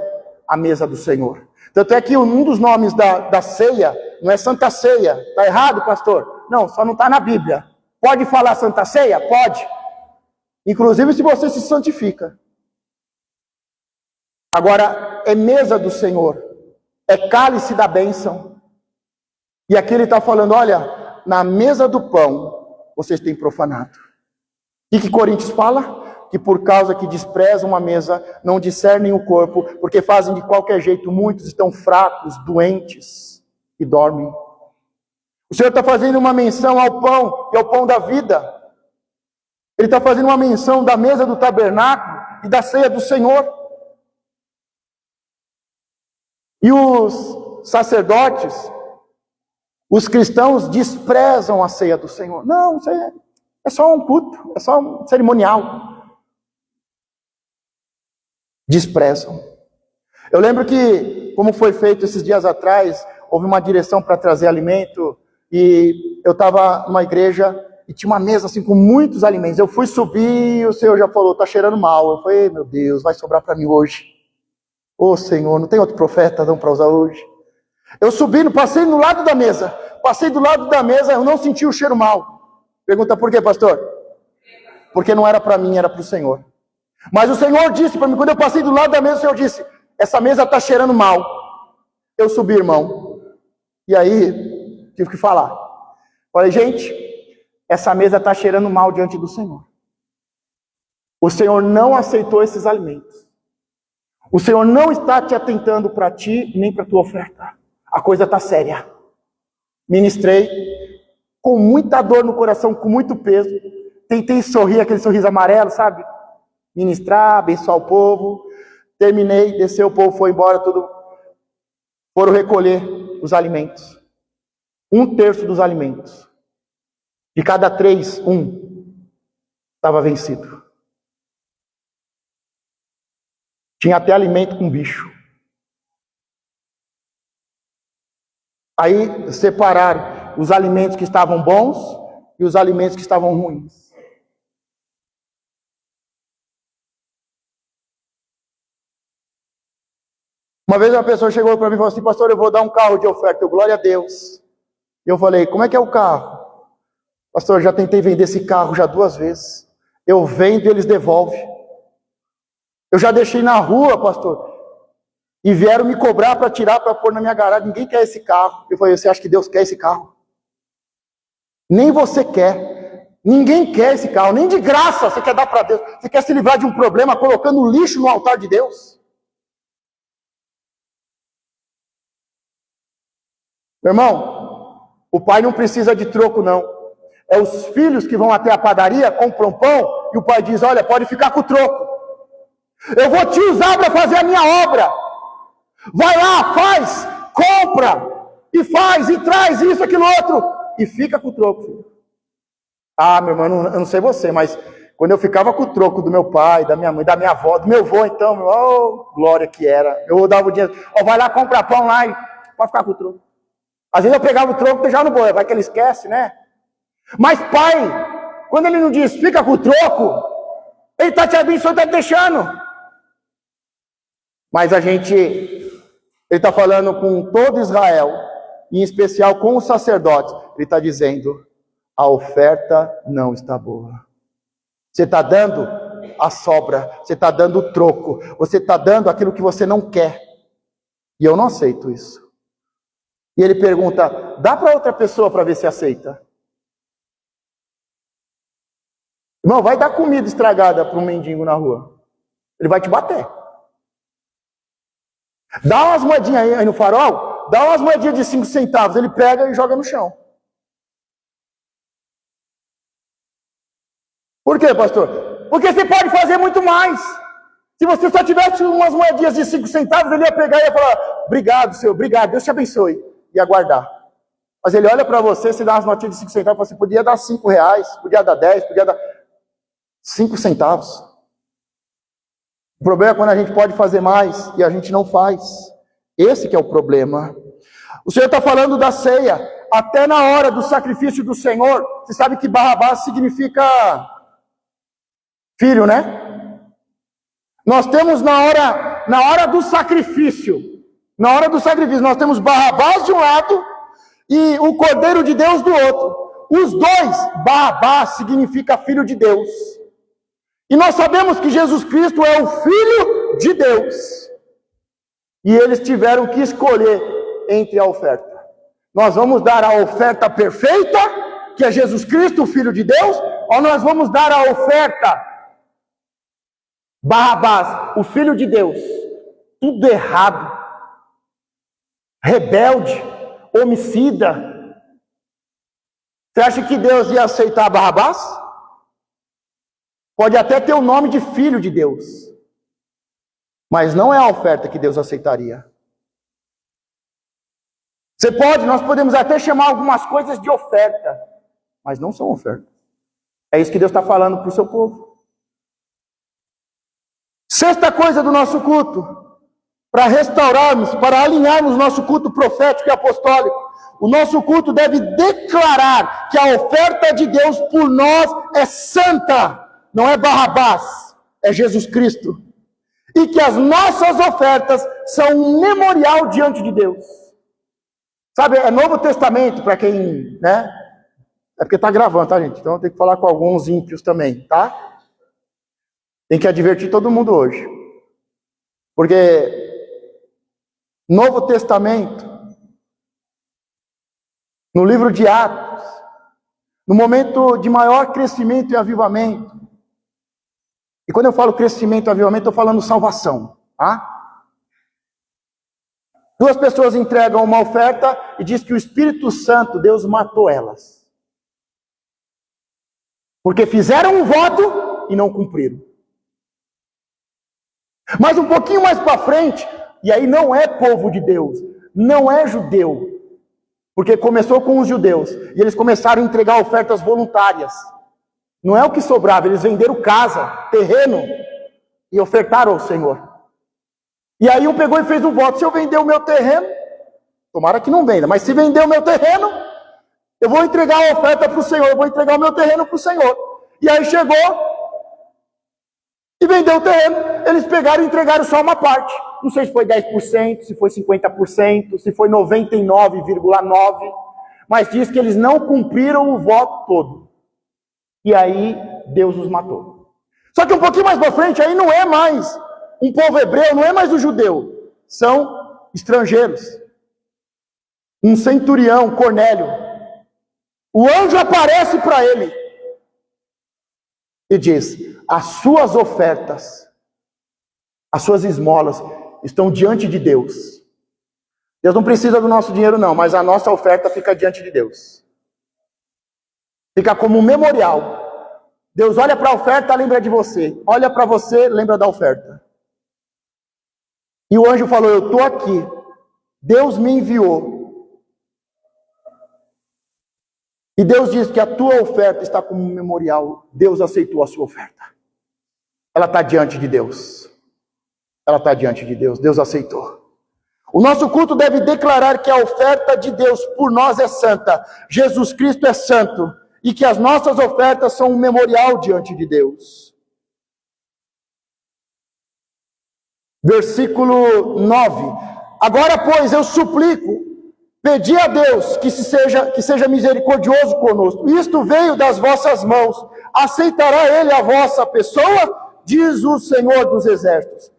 a mesa do Senhor. Tanto é que um dos nomes da ceia não é Santa Ceia. Está errado, pastor? Não, só não está na Bíblia. Pode falar Santa Ceia? Pode. Inclusive se você se santifica. Agora, é mesa do Senhor. É cálice da bênção. E aqui ele está falando, olha, na mesa do pão, vocês têm profanado. E que Coríntios fala? Que por causa que desprezam a mesa, não discernem o corpo, porque fazem de qualquer jeito, muitos estão fracos, doentes e dormem. O Senhor está fazendo uma menção ao pão, que é o pão da vida. Ele está fazendo uma menção da mesa do tabernáculo e da ceia do Senhor. E os sacerdotes, os cristãos desprezam a ceia do Senhor. Não, isso é só um culto, é só um cerimonial. Desprezam. Eu lembro que, como foi feito esses dias atrás, houve uma direção para trazer alimento, e eu estava numa igreja e tinha uma mesa assim com muitos alimentos. Eu fui subir e o Senhor já falou, está cheirando mal. Eu falei, meu Deus, vai sobrar para mim hoje. Ô Senhor, não tem outro profeta não para usar hoje? Eu subi, passei do lado da mesa. Passei do lado da mesa, eu não senti o cheiro mal. Pergunta por quê, pastor? Porque não era para mim, era para o Senhor. Mas o Senhor disse para mim, quando eu passei do lado da mesa, o Senhor disse, essa mesa está cheirando mal. Eu subi, irmão. E aí, tive que falar. Falei, gente, essa mesa está cheirando mal diante do Senhor. O Senhor não aceitou esses alimentos. O Senhor não está te atentando para ti, nem para a tua oferta. A coisa está séria. Ministrei com muita dor no coração, com muito peso. Tentei sorrir, aquele sorriso amarelo, sabe? Ministrar, abençoar o povo. Terminei, desceu, o povo foi embora, tudo. Foram recolher os alimentos. 1/3 dos alimentos. De cada 3, 1 estava vencido. Tinha até alimento com bicho. Aí separaram os alimentos que estavam bons e os alimentos que estavam ruins. Uma vez uma pessoa chegou para mim e falou assim, pastor, eu vou dar um carro de oferta. Eu, glória a Deus. Eu falei, como é que é o carro? Pastor, eu já tentei vender esse carro já 2 vezes. Eu vendo e eles devolvem. Eu já deixei na rua, pastor, e vieram me cobrar para tirar, para pôr na minha garagem. Ninguém quer esse carro. Eu falei, você acha que Deus quer esse carro? Nem você quer. Ninguém quer esse carro, nem de graça você quer dar para Deus. Você quer se livrar de um problema colocando lixo no altar de Deus? Meu irmão, o pai não precisa de troco, não. É os filhos que vão até a padaria, compram pão, e o pai diz, olha, pode ficar com o troco. Eu vou te usar para fazer a minha obra. Vai lá, faz, compra, e faz, e traz isso, aquilo, outro, e fica com o troco, filho. Ah, meu irmão, eu não sei você, mas quando eu ficava com o troco do meu pai, da minha mãe, da minha avó, do meu avô, então, glória que era. Eu dava o dinheiro, vai lá comprar pão lá e pode ficar com o troco. Às vezes eu pegava o troco e deixava no boi, vai que ele esquece, né? Mas pai, quando ele não diz, fica com o troco, ele está te abençoando, está te deixando. Mas ele está falando com todo Israel, em especial com os sacerdotes. Ele está dizendo, a oferta não está boa. Você está dando a sobra, você está dando o troco, você está dando aquilo que você não quer. E eu não aceito isso. E ele pergunta, dá para outra pessoa para ver se aceita? Irmão, vai dar comida estragada para um mendigo na rua. Ele vai te bater. Dá umas moedinhas aí no farol, dá umas moedinhas de 5 centavos, ele pega e joga no chão. Por quê, pastor? Porque você pode fazer muito mais. Se você só tivesse umas moedinhas de 5 centavos, ele ia pegar e ia falar, obrigado, Senhor, obrigado, Deus te abençoe. Ia guardar. Mas ele olha para você, se dá umas notinhas de 5 centavos, você podia dar 5 reais, podia dar 10, podia dar 5 centavos. O problema é quando a gente pode fazer mais e a gente não faz. Esse que é o problema. O Senhor está falando da ceia. Até na hora do sacrifício do Senhor, você sabe que Barrabás significa filho, né? Nós temos na hora do sacrifício, nós temos Barrabás de um lado e o Cordeiro de Deus do outro. Os dois, Barrabás significa filho de Deus. E nós sabemos que Jesus Cristo é o Filho de Deus. E eles tiveram que escolher entre a oferta. Nós vamos dar a oferta perfeita, que é Jesus Cristo, o Filho de Deus, ou nós vamos dar a oferta Barrabás, o Filho de Deus, tudo errado, rebelde, homicida. Você acha que Deus ia aceitar Barrabás? Pode até ter o nome de Filho de Deus, mas não é a oferta que Deus aceitaria. Nós podemos até chamar algumas coisas de oferta, mas não são oferta. É isso que Deus está falando para o seu povo. Sexta coisa do nosso culto, para restaurarmos, para alinharmos nosso culto profético e apostólico, o nosso culto deve declarar que a oferta de Deus por nós é santa, não é Barrabás, é Jesus Cristo. E que as nossas ofertas são um memorial diante de Deus. Sabe, é Novo Testamento, para quem, né? É porque está gravando, tá, gente? Então eu tenho que falar com alguns ímpios também, tá? Tem que advertir todo mundo hoje. Porque Novo Testamento, no livro de Atos, no momento de maior crescimento e avivamento, e quando eu falo crescimento e avivamento, eu estou falando salvação, tá? Duas pessoas entregam uma oferta e diz que o Espírito Santo, Deus matou elas. Porque fizeram um voto e não cumpriram. Mas um pouquinho mais para frente, e aí não é povo de Deus, não é judeu, porque começou com os judeus, e eles começaram a entregar ofertas voluntárias. Não é o que sobrava, eles venderam casa, terreno, e ofertaram ao Senhor. E aí um pegou e fez um voto, se eu vender o meu terreno, tomara que não venda, mas se vender o meu terreno, eu vou entregar a oferta para o Senhor, eu vou entregar o meu terreno para o Senhor. E aí chegou e vendeu o terreno, eles pegaram e entregaram só uma parte. Não sei se foi 10%, se foi 50%, se foi 99,9%, mas diz que eles não cumpriram o voto todo. E aí Deus os matou. Só que um pouquinho mais para frente, aí não é mais um povo hebreu, não é mais o judeu, são estrangeiros. Um centurião, Cornélio, o anjo aparece para ele e diz: as suas ofertas, as suas esmolas estão diante de Deus. Deus não precisa do nosso dinheiro não, mas a nossa oferta fica diante de Deus. Fica como um memorial. Deus olha para a oferta, lembra de você. Olha para você, lembra da oferta. E o anjo falou: eu estou aqui. Deus me enviou E Deus diz que a tua oferta está como um memorial. Deus aceitou a sua oferta. Ela está diante de Deus. Ela está diante de Deus. Deus aceitou. O nosso culto deve declarar que a oferta de Deus por nós é santa. Jesus Cristo é santo. E que as nossas ofertas são um memorial diante de Deus. Versículo 9. Agora, pois, eu suplico, pedi a Deus que seja misericordioso conosco. Isto veio das vossas mãos. Aceitará Ele a vossa pessoa? Diz o Senhor dos Exércitos.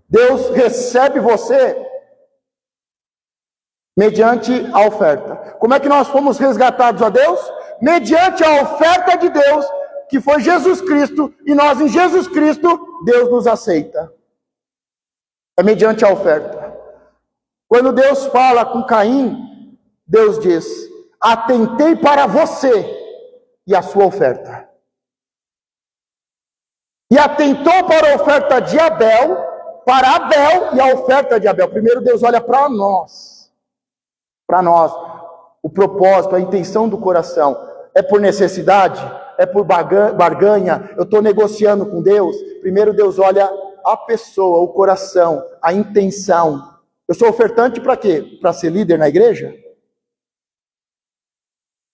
Deus recebe você mediante a oferta. Como é que nós fomos resgatados a Deus? Mediante a oferta de Deus, que foi Jesus Cristo, e nós em Jesus Cristo, Deus nos aceita. É mediante a oferta. Quando Deus fala com Caim, Deus diz: atentei para você e a sua oferta. E atentou para a oferta de Abel, para Abel e a oferta de Abel. Primeiro Deus olha para nós. Para nós. O propósito, a intenção do coração. É por necessidade? É por barganha? Eu estou negociando com Deus? Primeiro Deus olha a pessoa, o coração, a intenção. Eu sou ofertante para quê? Para ser líder na igreja?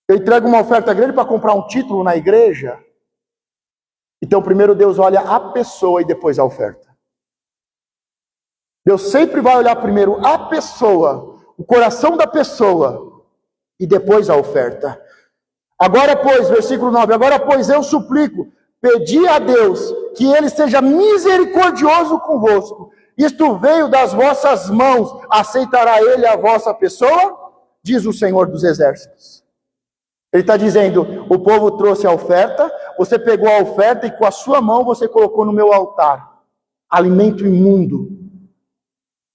Eu entrego uma oferta grande para comprar um título na igreja? Então primeiro Deus olha a pessoa e depois a oferta. Deus sempre vai olhar primeiro a pessoa, o coração da pessoa, e depois a oferta. Agora, pois, versículo 9, agora, pois, eu suplico, pedi a Deus que Ele seja misericordioso convosco. Isto veio das vossas mãos, aceitará Ele a vossa pessoa? Diz o Senhor dos Exércitos. Ele está dizendo, o povo trouxe a oferta, você pegou a oferta e com a sua mão você colocou no meu altar. Alimento imundo.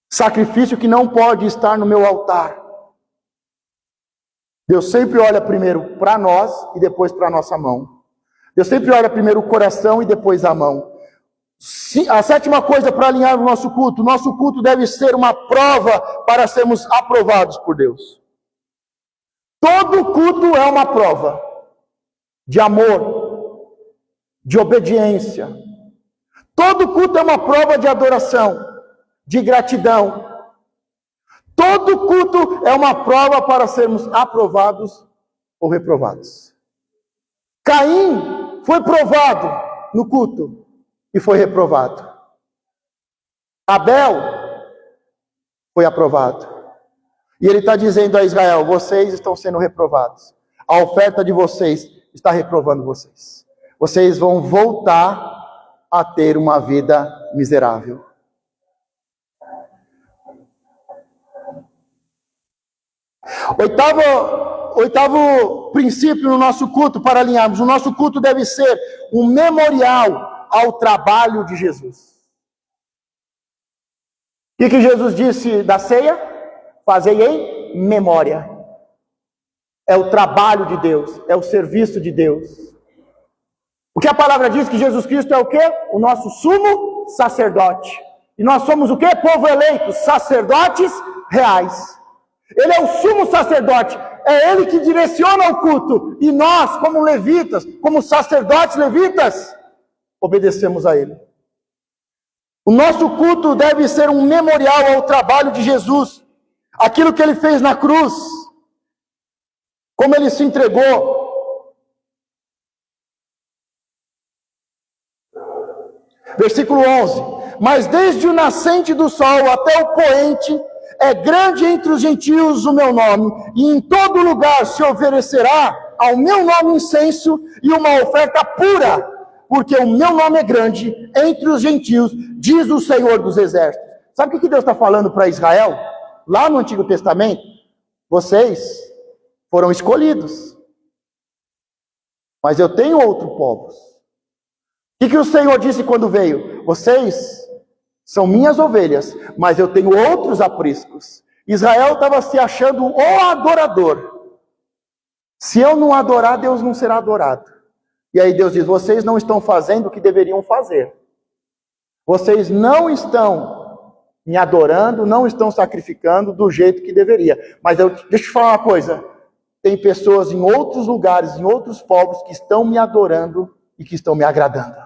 Sacrifício que não pode estar no meu altar. Deus sempre olha primeiro para nós e depois para a nossa mão. Deus sempre olha primeiro o coração e depois a mão. A sétima coisa para alinhar o nosso culto deve ser uma prova para sermos aprovados por Deus. Todo culto é uma prova de amor, de obediência. Todo culto é uma prova de adoração, de gratidão. Todo culto é uma prova para sermos aprovados ou reprovados. Caim foi provado no culto e foi reprovado. Abel foi aprovado. E ele está dizendo a Israel, vocês estão sendo reprovados. A oferta de vocês está reprovando vocês. Vocês vão voltar a ter uma vida miserável. Oitavo princípio no nosso culto, para alinharmos. O nosso culto deve ser um memorial ao trabalho de Jesus. O que Jesus disse da ceia? Fazei em memória. É o trabalho de Deus, é o serviço de Deus. O que a palavra diz que Jesus Cristo é o quê? O nosso sumo sacerdote. E nós somos o quê? Povo eleito, sacerdotes reais. Ele é o sumo sacerdote, é Ele que direciona o culto. E nós, como levitas, como sacerdotes levitas, obedecemos a Ele. O nosso culto deve ser um memorial ao trabalho de Jesus. Aquilo que Ele fez na cruz. Como Ele se entregou. Versículo 11. Mas desde o nascente do sol até o poente, é grande entre os gentios o meu nome, e em todo lugar se oferecerá ao meu nome incenso e uma oferta pura, porque o meu nome é grande entre os gentios, diz o Senhor dos Exércitos. Sabe o que Deus está falando para Israel? Lá no Antigo Testamento, vocês foram escolhidos, mas eu tenho outros povos. O que o Senhor disse quando veio? Vocês são minhas ovelhas, mas eu tenho outros apriscos. Israel estava se achando o adorador. Se eu não adorar, Deus não será adorado. E aí Deus diz, vocês não estão fazendo o que deveriam fazer. Vocês não estão me adorando, não estão sacrificando do jeito que deveria. Mas deixa eu te falar uma coisa. tem pessoas em outros lugares, em outros povos, que estão me adorando e que estão me agradando.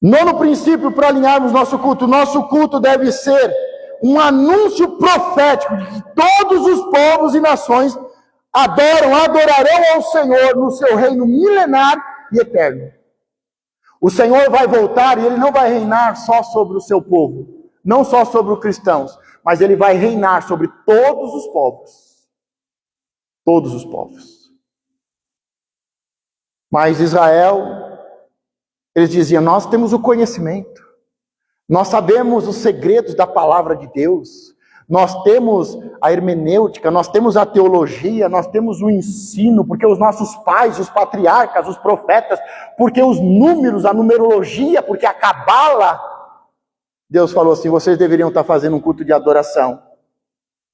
Nono princípio para alinharmos nosso culto deve ser um anúncio profético de que todos os povos e nações adorarão ao Senhor no seu reino milenar e eterno. O Senhor vai voltar e Ele não vai reinar só sobre o seu povo, não só sobre os cristãos, mas Ele vai reinar sobre todos os povos. Todos os povos. Mas Israel, eles diziam, nós temos o conhecimento, nós sabemos os segredos da palavra de Deus, nós temos a hermenêutica, nós temos a teologia, nós temos o ensino, porque os nossos pais, os patriarcas, os profetas, porque os números, a numerologia, porque a cabala. Deus falou assim, vocês deveriam estar fazendo um culto de adoração.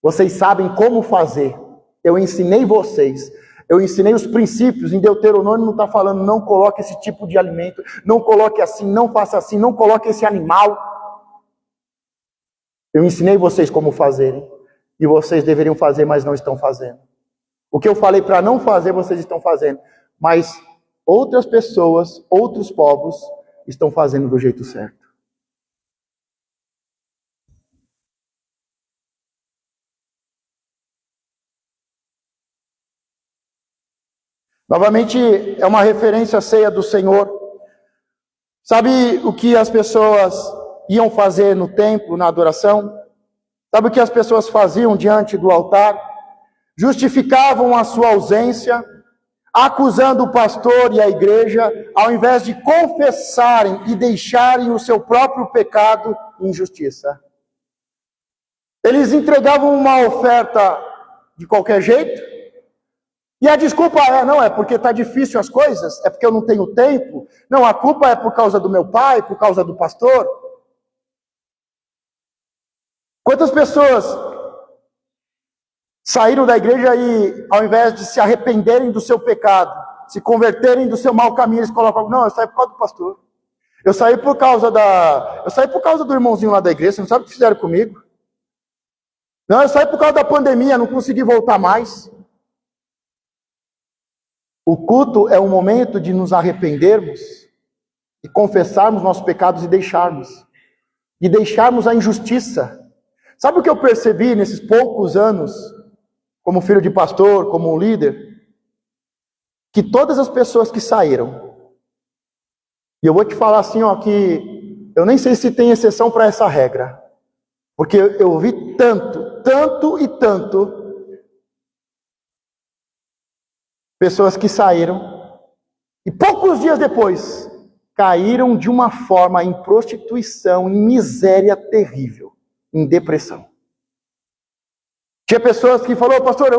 Vocês sabem como fazer. Eu ensinei vocês. Eu ensinei os princípios. Em Deuteronômio não está falando, não coloque esse tipo de alimento, não coloque assim, não faça assim, não coloque esse animal. Eu ensinei vocês como fazerem, e vocês deveriam fazer, mas não estão fazendo. O que eu falei para não fazer, vocês estão fazendo. Mas outras pessoas, outros povos, estão fazendo do jeito certo. Novamente, é uma referência à ceia do Senhor. Sabe o que as pessoas iam fazer no templo, na adoração? Sabe o que as pessoas faziam diante do altar? Justificavam a sua ausência, acusando o pastor e a igreja, ao invés de confessarem e deixarem o seu próprio pecado e injustiça. Eles entregavam uma oferta de qualquer jeito, e a desculpa é porque está difícil as coisas, é porque eu não tenho tempo. Não, a culpa é por causa do meu pai, por causa do pastor. Quantas pessoas saíram da igreja e, ao invés de se arrependerem do seu pecado, se converterem do seu mau caminho, eles colocam, não, eu saí por causa do pastor. Eu saí por causa do irmãozinho lá da igreja, você não sabe o que fizeram comigo? Não, eu saí por causa da pandemia, não consegui voltar mais. O culto é um momento de nos arrependermos e confessarmos nossos pecados e deixarmos a injustiça. Sabe o que eu percebi nesses poucos anos, como filho de pastor, como um líder? Que todas as pessoas que saíram, e eu vou te falar assim, que eu nem sei se tem exceção para essa regra, porque eu vi tanto pessoas que saíram, e poucos dias depois, caíram de uma forma em prostituição, em miséria terrível, em depressão. Tinha pessoas que falaram, pastor,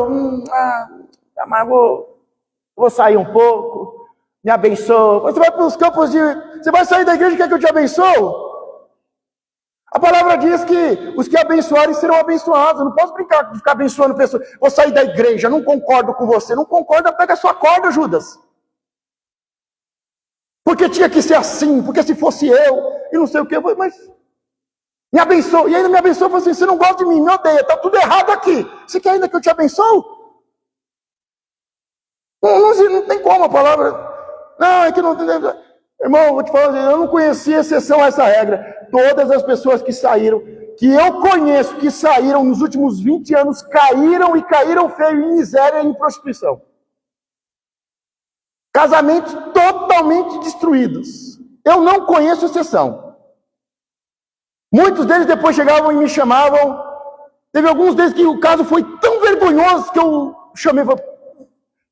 mas vou sair um pouco, me abençoa. Você vai para os campos você vai sair da igreja e quer que eu te abençoo? A palavra diz que os que abençoarem serão abençoados. Eu não posso brincar de ficar abençoando pessoas. Vou sair da igreja, não concordo com você. Não concorda, pega a sua corda, Judas. Porque tinha que ser assim, porque se fosse eu, e não sei o que, mas me abençoa. E ainda me abençoa, falou assim, você não gosta de mim, me odeia, está tudo errado aqui. Você quer ainda que eu te abençoe? Não tem como a palavra. Não, é que não tem. Irmão, vou te falar, eu não conhecia exceção a essa regra. Todas as pessoas que saíram, que eu conheço, que saíram nos últimos 20 anos, caíram feio em miséria e em prostituição. Casamentos totalmente destruídos. Eu não conheço exceção. Muitos deles depois chegavam e me chamavam. Teve alguns deles que o caso foi tão vergonhoso que eu chamei e falei,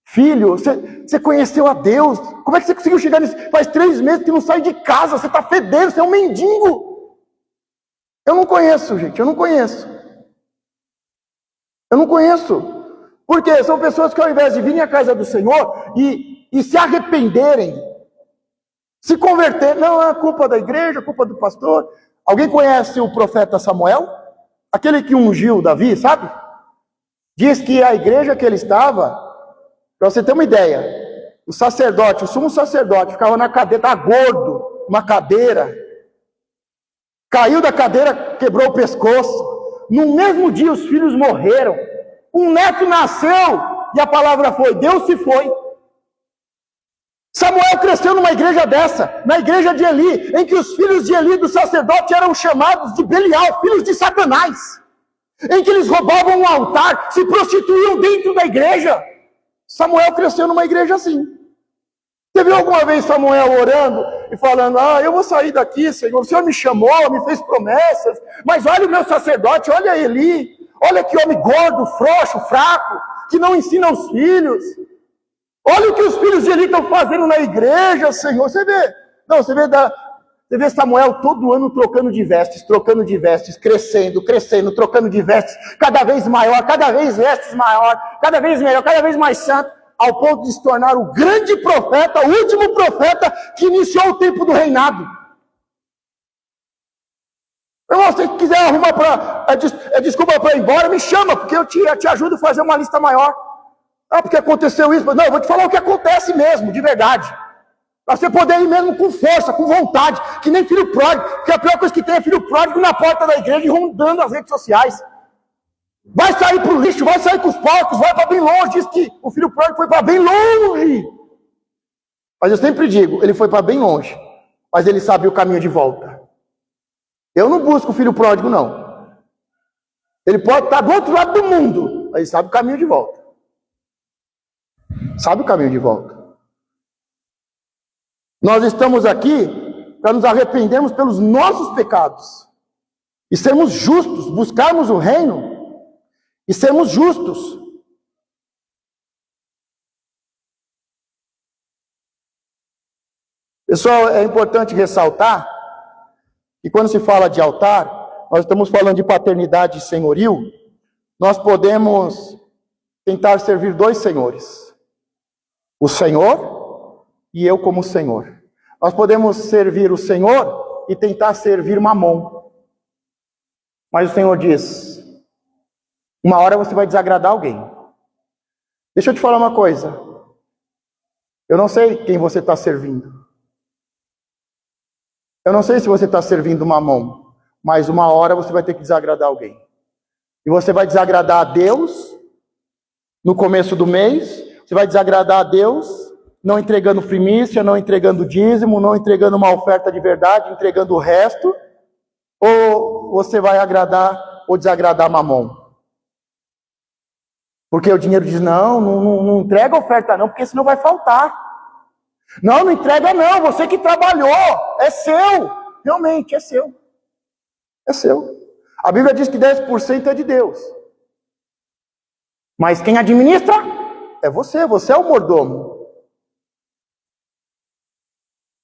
filho, você conheceu a Deus? Como é que você conseguiu chegar nisso? Faz 3 meses que não sai de casa, você está fedendo, você é um mendigo. Eu não conheço, gente, eu não conheço. Por quê? São pessoas que ao invés de virem à casa do Senhor e se arrependerem, se converterem, não é culpa da igreja, é culpa do pastor. Alguém conhece o profeta Samuel? Aquele que ungiu Davi, sabe? Diz que a igreja que ele estava, para você ter uma ideia, o sacerdote, o sumo sacerdote, ficava na cadeira, estava gordo, uma cadeira. caiu da cadeira, quebrou o pescoço. No mesmo dia os filhos morreram. Um neto nasceu e a palavra foi: Deus se foi. Samuel cresceu numa igreja dessa, na igreja de Eli, em que os filhos de Eli, do sacerdote, eram chamados de Belial, filhos de Satanás, em que eles roubavam um altar, se prostituíam dentro da igreja. Samuel cresceu numa igreja assim. Você viu alguma vez Samuel orando e falando: eu vou sair daqui, Senhor, o Senhor me chamou, me fez promessas, mas olha o meu sacerdote, olha Eli, olha que homem gordo, frouxo, fraco, que não ensina os filhos. Olha o que os filhos de Eli estão fazendo na igreja, Senhor. Você vê Samuel todo ano trocando de vestes, crescendo, trocando de vestes, cada vez maior, cada vez vestes maior, cada vez melhor, cada vez mais santo, ao ponto de se tornar o grande profeta, o último profeta que iniciou o tempo do reinado. Irmão, se você quiser arrumar desculpa para ir embora, me chama, porque eu te ajudo a fazer uma lista maior. Porque aconteceu isso. Não, eu vou te falar o que acontece mesmo, de verdade. Pra você poder ir mesmo com força, com vontade, que nem filho pródigo, porque a pior coisa que tem é filho pródigo na porta da igreja e rondando as redes sociais. Vai sair pro lixo, vai sair com os porcos, vai para bem longe. Diz que o filho pródigo foi para bem longe. Mas eu sempre digo, ele foi para bem longe, mas ele sabe o caminho de volta. Eu não busco o filho pródigo, não. Ele pode estar do outro lado do mundo, mas ele sabe o caminho de volta. Sabe o caminho de volta. Nós estamos aqui para nos arrependermos pelos nossos pecados e sermos justos, buscarmos o reino e sermos justos. Pessoal, é importante ressaltar que quando se fala de altar, nós estamos falando de paternidade e senhorio. Nós podemos tentar servir dois senhores: o Senhor e eu como Senhor. Nós podemos servir o Senhor e tentar servir Mamon. Mas o Senhor diz: uma hora você vai desagradar alguém. Deixa eu te falar uma coisa. Eu não sei quem você está servindo. Eu não sei se você está servindo Mamon. Mas uma hora você vai ter que desagradar alguém. E você vai desagradar a Deus no começo do mês. Você vai desagradar a Deus não entregando primícia, não entregando dízimo, não entregando uma oferta de verdade, entregando o resto. Ou você vai agradar ou desagradar Mamon? Porque o dinheiro diz: não entrega oferta não, porque senão vai faltar. Não entrega não, você que trabalhou, é seu. Realmente, é seu. É seu. A Bíblia diz que 10% é de Deus. Mas quem administra é você é o mordomo.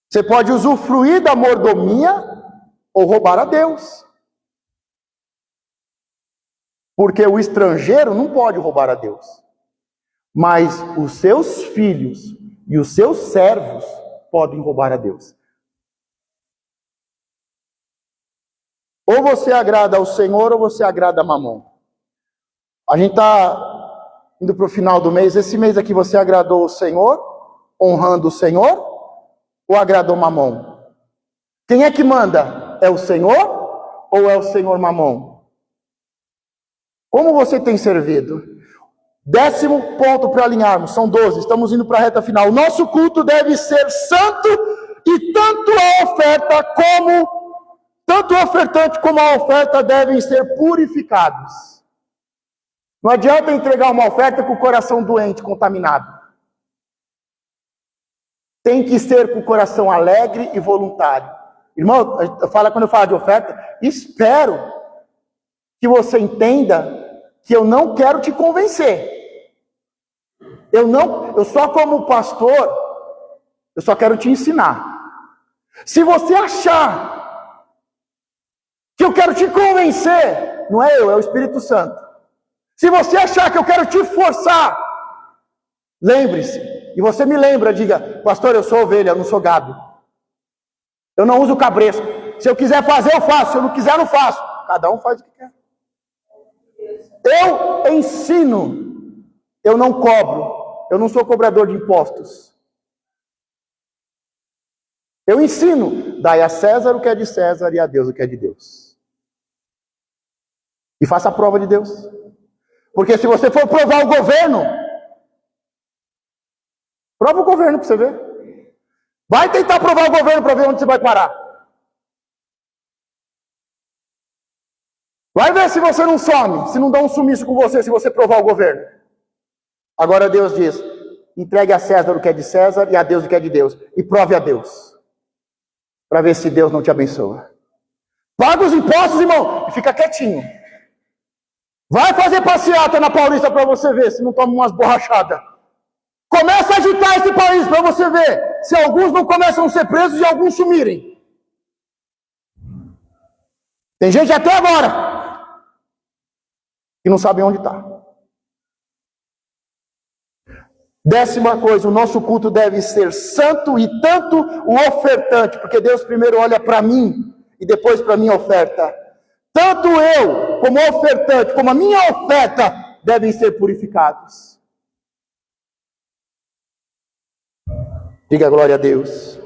Você pode usufruir da mordomia ou roubar a Deus. Porque o estrangeiro não pode roubar a Deus. Mas os seus filhos e os seus servos podem roubar a Deus. Ou você agrada ao Senhor ou você agrada a Mamon. A gente está indo para o final do mês. Esse mês aqui você agradou o Senhor, honrando o Senhor, ou agradou Mamon? Quem é que manda? É o Senhor ou é o Senhor Mamon? Como você tem servido? 10º ponto para alinharmos, são 12, estamos indo para a reta final. O nosso culto deve ser santo e tanto o ofertante como a oferta devem ser purificados. Não adianta entregar uma oferta com o coração doente, contaminado. Tem que ser com o coração alegre e voluntário. Irmão, quando eu falo de oferta, espero que você entenda que eu não quero te convencer. Eu só como pastor, eu só quero te ensinar. Se você achar que eu quero te convencer, não é eu, é o Espírito Santo. Se você achar que eu quero te forçar, lembre-se, e você me lembra, diga: pastor, eu sou ovelha, eu não sou gado. Eu não uso cabresto. Se eu quiser fazer, eu faço. Se eu não quiser, eu não faço. Cada um faz o que quer. Eu ensino, eu não cobro. Eu não sou cobrador de impostos. Eu ensino, dai a César o que é de César e a Deus o que é de Deus. E faça a prova de Deus. Porque se você for provar o governo, prova o governo para você ver. Vai tentar provar o governo para ver onde você vai parar. Vai ver se você não some, se não dá um sumiço com você, se você provar o governo. Agora Deus diz, entregue a César o que é de César e a Deus o que é de Deus. E prove a Deus. Para ver se Deus não te abençoa. Paga os impostos, irmão, e fica quietinho. Vai fazer passeata na Paulista para você ver se não toma umas borrachadas. Começa a agitar esse país para você ver se alguns não começam a ser presos e alguns sumirem. Tem gente até agora que não sabe onde está. 10ª coisa, o nosso culto deve ser santo e tanto o ofertante, porque Deus primeiro olha para mim e depois para a minha oferta. Tanto eu, como ofertante, como a minha oferta, devem ser purificados. Diga glória a Deus.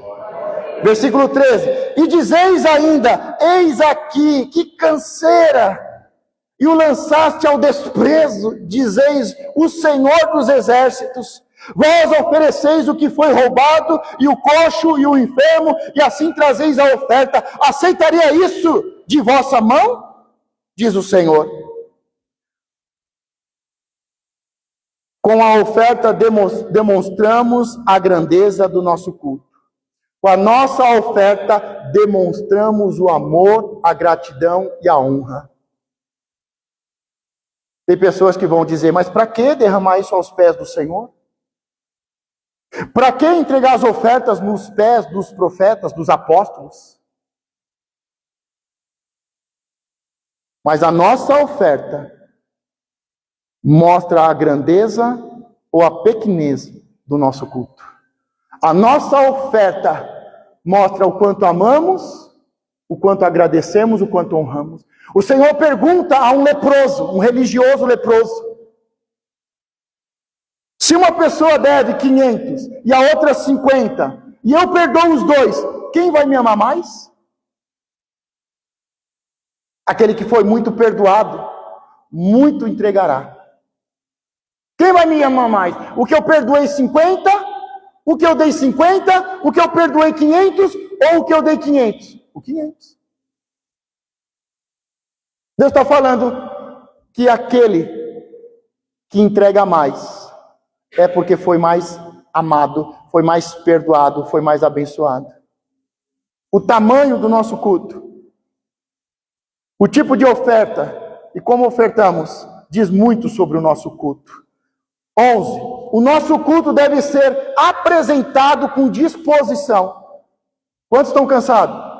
Versículo 13. E dizeis ainda, eis aqui, que canseira, e o lançaste ao desprezo, dizeis, o Senhor dos exércitos. Vós ofereceis o que foi roubado, e o coxo, e o enfermo, e assim trazeis a oferta. Aceitaria isso de vossa mão? Diz o Senhor. Com a oferta demonstramos a grandeza do nosso culto. Com a nossa oferta demonstramos o amor, a gratidão e a honra. Tem pessoas que vão dizer, mas para que derramar isso aos pés do Senhor? Para que entregar as ofertas nos pés dos profetas, dos apóstolos? Mas a nossa oferta mostra a grandeza ou a pequenez do nosso culto. A nossa oferta mostra o quanto amamos, o quanto agradecemos, o quanto honramos. O Senhor pergunta a um leproso, um religioso leproso, se uma pessoa deve 500 e a outra 50, e eu perdoo os dois, quem vai me amar mais? Aquele que foi muito perdoado, muito entregará. Quem vai me amar mais? O que eu perdoei 50, o que eu dei 50, o que eu perdoei 500, ou o que eu dei 500? O 500. Deus está falando que aquele que entrega mais é porque foi mais amado, foi mais perdoado, foi mais abençoado. O tamanho do nosso culto, o tipo de oferta e como ofertamos, diz muito sobre o nosso culto. 11. O nosso culto deve ser apresentado com disposição. Quantos estão cansados?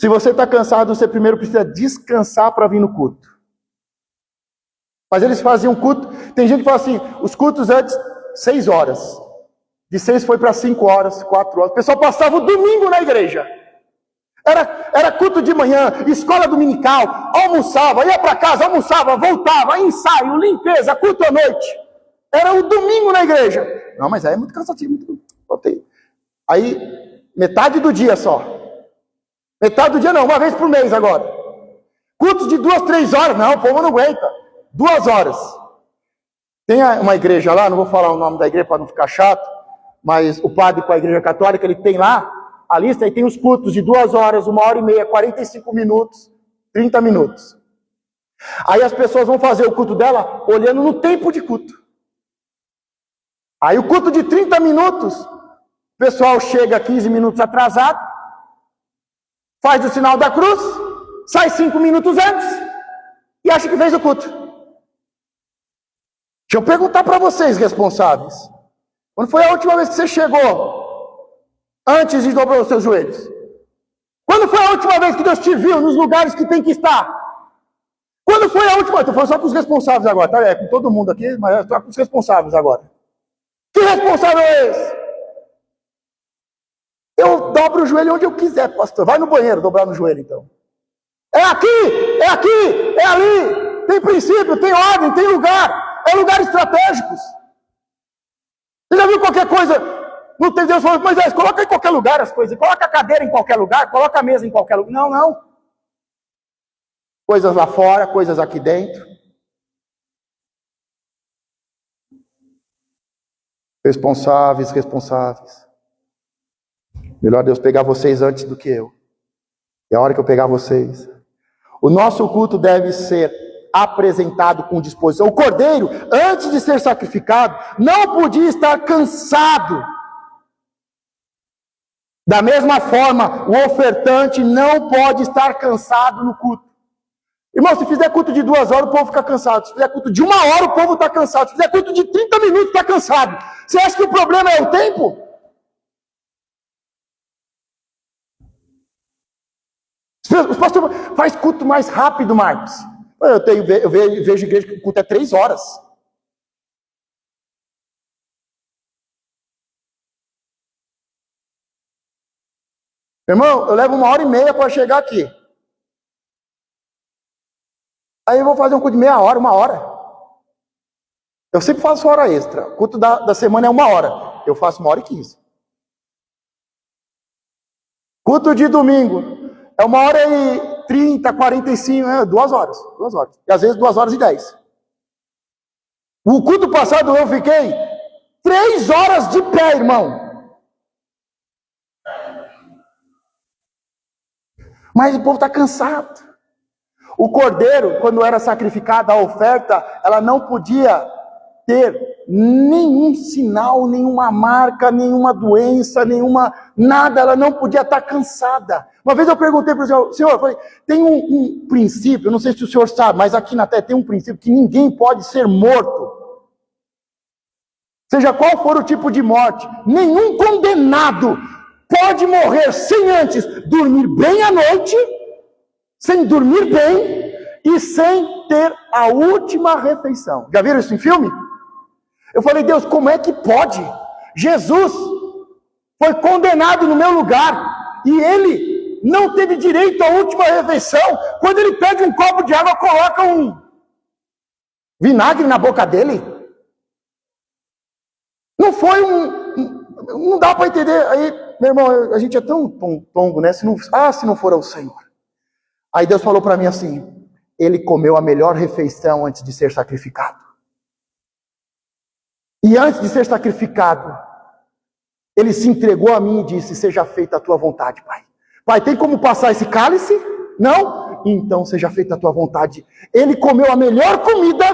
Se você está cansado, você primeiro precisa descansar para vir no culto. Mas eles faziam culto. Tem gente que fala assim, os cultos antes, 6 horas. De 6 foi para 5 horas, 4 horas. O pessoal passava o domingo na igreja. Era culto de manhã, escola dominical, almoçava, ia para casa, almoçava, voltava, ensaio, limpeza, culto à noite. Era o domingo na igreja. Não, mas aí é muito cansativo. Aí, metade do dia só. Metade do dia não, uma vez por mês agora. Cultos de 2, 3 horas, não, o povo não aguenta. 2 horas. Tem uma igreja lá, não vou falar o nome da igreja para não ficar chato, mas o padre com a igreja católica, ele tem lá a lista, e tem os cultos de 2 horas, 1h30, 45 minutos, 30 minutos. Aí as pessoas vão fazer o culto dela olhando no tempo de culto. Aí o culto de 30 minutos, o pessoal chega 15 minutos atrasado, faz o sinal da cruz, sai 5 minutos antes e acha que fez o culto. Deixa eu perguntar para vocês, responsáveis. Quando foi a última vez que você chegou antes de dobrar os seus joelhos? Quando foi a última vez que Deus te viu nos lugares que tem que estar? Quando foi a última? Estou falando só com os responsáveis agora, tá? É com todo mundo aqui, mas estou com os responsáveis agora. Que responsável é esse? Eu dobro o joelho onde eu quiser, pastor. Vai no banheiro dobrar no joelho, então. É aqui, é ali. Tem princípio, tem ordem, tem lugar. É lugares estratégicos. já viu qualquer coisa? Não tem Deus falando, Moisés, coloca em qualquer lugar as coisas. Coloca a cadeira em qualquer lugar, coloca a mesa em qualquer lugar. Não, não. Coisas lá fora, coisas aqui dentro. Responsáveis. Melhor Deus pegar vocês antes do que eu. É a hora que eu pegar vocês. O nosso culto deve ser apresentado com disposição. O cordeiro, antes de ser sacrificado, não podia estar cansado. Da mesma forma, o ofertante não pode estar cansado no culto. Irmão, se fizer culto de 2 horas, o povo fica cansado. Se fizer culto de 1 hora, o povo está cansado. Se fizer culto de 30 minutos, está cansado. Você acha que o problema é o tempo? Os pastores faz culto mais rápido, Marcos. Eu vejo igreja que o culto é 3 horas. Irmão, eu levo 1h30 para chegar aqui. Aí eu vou fazer um culto de meia hora, 1 hora. Eu sempre faço hora extra. O culto da semana é 1 hora. Eu faço 1h15. Culto de domingo é 1h30, 45, 2 horas. 2 horas. E às vezes 2h10. O culto passado eu fiquei 3 horas de pé, irmão. Mas o povo está cansado. O cordeiro, quando era sacrificado, a oferta, ela não podia ter nenhum sinal, nenhuma marca, nenhuma doença, nada, ela não podia estar cansada. Uma vez eu perguntei para o senhor, eu falei, tem um princípio, eu não sei se o senhor sabe, mas aqui na terra tem um princípio que ninguém pode ser morto. Seja qual for o tipo de morte, nenhum condenado pode morrer sem antes dormir bem à noite, sem dormir bem e sem ter a última refeição. Já viram isso em filme? Eu falei, Deus, como é que pode? Jesus foi condenado no meu lugar e ele não teve direito à última refeição. Quando ele pede um copo de água, coloca um vinagre na boca dele. Não foi não dá para entender. Aí, meu irmão, a gente é tão tongo, né? Se não for o Senhor. Aí Deus falou para mim assim, ele comeu a melhor refeição antes de ser sacrificado. E antes de ser sacrificado, ele se entregou a mim e disse, seja feita a tua vontade, Pai. Pai, tem como passar esse cálice? Não? Então seja feita a tua vontade. Ele comeu a melhor comida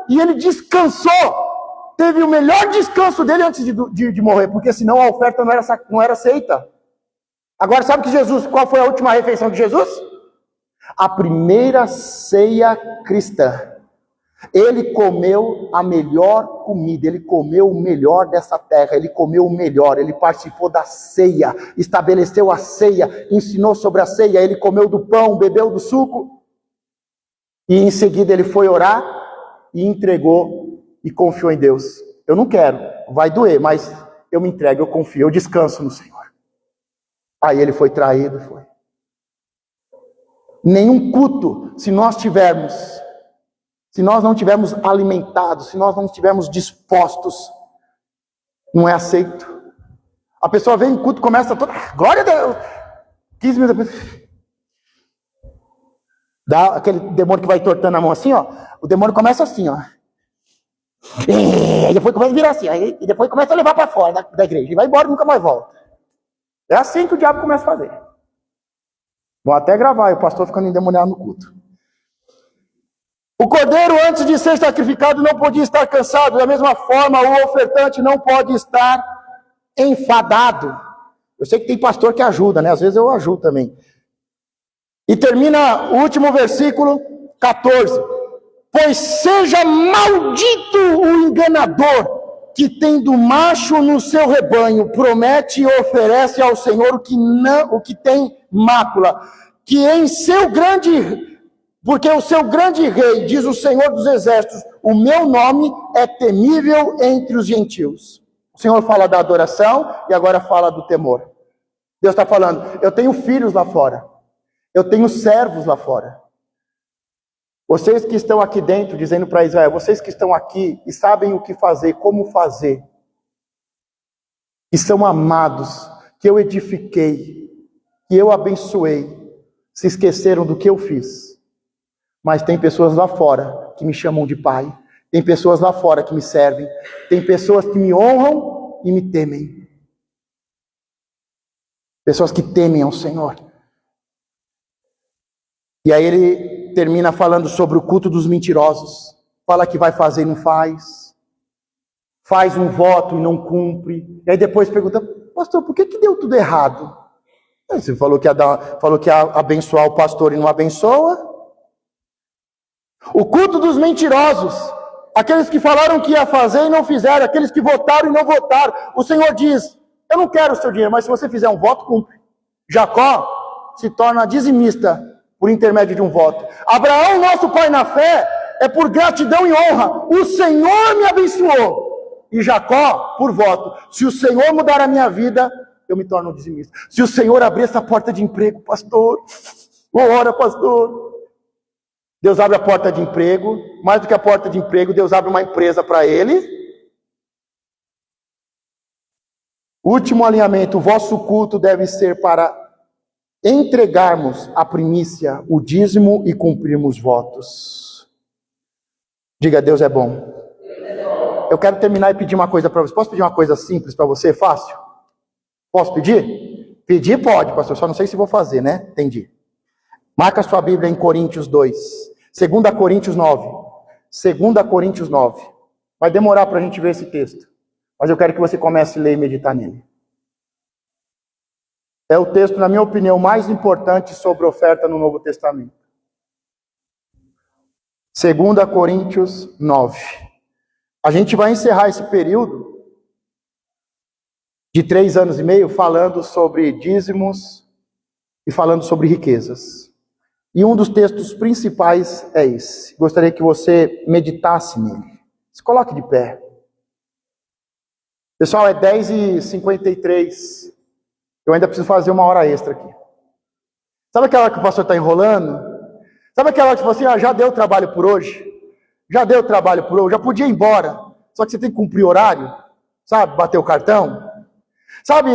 e ele descansou. Teve o melhor descanso dele antes de morrer, porque senão a oferta não era aceita. Agora, sabe qual foi a última refeição de Jesus? A primeira ceia cristã. Ele comeu a melhor comida, ele comeu o melhor dessa terra, ele comeu o melhor, ele participou da ceia, estabeleceu a ceia, ensinou sobre a ceia, ele comeu do pão, bebeu do suco, e em seguida ele foi orar e entregou e confiou em Deus. Eu não quero, vai doer, mas eu me entrego, eu confio, eu descanso no Senhor. Aí ele foi traído, foi. Nenhum culto, se nós não tivermos alimentados, se nós não estivermos dispostos, não é aceito. A pessoa vem em culto, começa toda, glória a Deus, 15 minutos depois, dá aquele demônio que vai tortando a mão assim, ó, o demônio começa assim, ó, e depois começa a virar assim, e depois começa a levar para fora da igreja, e vai embora e nunca mais volta. É assim que o diabo começa a fazer. Vou até gravar, o pastor ficando endemoniado no culto. O cordeiro, antes de ser sacrificado, não podia estar cansado. Da mesma forma, o ofertante não pode estar enfadado. Eu sei que tem pastor que ajuda, né? Às vezes eu ajudo também. E termina o último versículo, 14. Pois seja maldito o enganador que, tendo macho no seu rebanho, promete e oferece ao Senhor o que tem mácula, porque o seu grande rei, diz o Senhor dos Exércitos, o meu nome é temível entre os gentios. O Senhor fala da adoração e agora fala do temor. Deus está falando, eu tenho filhos lá fora, eu tenho servos lá fora. Vocês que estão aqui dentro, dizendo para Israel, vocês que estão aqui e sabem o que fazer, como fazer, que são amados, que eu edifiquei, que eu abençoei, se esqueceram do que eu fiz. Mas tem pessoas lá fora que me chamam de pai, tem pessoas lá fora que me servem, tem pessoas que me honram e me temem. Pessoas que temem ao Senhor. E aí ele termina falando sobre o culto dos mentirosos. Fala que vai fazer e não faz. Faz um voto e não cumpre. E aí depois pergunta, pastor, por que deu tudo errado? Você falou que ia abençoar o pastor e não abençoa. O culto dos mentirosos. Aqueles que falaram que ia fazer e não fizeram. Aqueles que votaram e não votaram. O Senhor diz, eu não quero o seu dinheiro, mas se você fizer um voto, cumpre. Jacó se torna dizimista por intermédio de um voto. Abraão, nosso pai na fé, é por gratidão e honra. O Senhor me abençoou. E Jacó, por voto. Se o Senhor mudar a minha vida, eu me torno dizimista. Se o Senhor abrir essa porta de emprego, pastor, ora, pastor. Deus abre a porta de emprego. Mais do que a porta de emprego, Deus abre uma empresa para ele. Último alinhamento, o vosso culto deve ser para entregarmos a primícia, o dízimo e cumprirmos votos. Diga, Deus é bom. Eu quero terminar e pedir uma coisa para você. Posso pedir uma coisa simples para você, fácil? Posso pedir? Pedir pode, pastor, só não sei se vou fazer, né? Entendi. Marca sua Bíblia em Coríntios 2. 2 Coríntios 9. 2 Coríntios 9. Vai demorar para a gente ver esse texto. Mas eu quero que você comece a ler e meditar nele. É o texto, na minha opinião, mais importante sobre oferta no Novo Testamento. 2 Coríntios 9. A gente vai encerrar esse período de 3 anos e meio falando sobre dízimos e falando sobre riquezas. E um dos textos principais é esse. Gostaria que você meditasse nele. Se coloque de pé. Pessoal, é 10h53. Eu ainda preciso fazer uma hora extra aqui. Sabe aquela hora que o pastor está enrolando? Sabe aquela hora que você fala assim, já deu trabalho por hoje? Já deu trabalho por hoje? Já podia ir embora. Só que você tem que cumprir horário. Sabe? Bater o cartão. Sabe?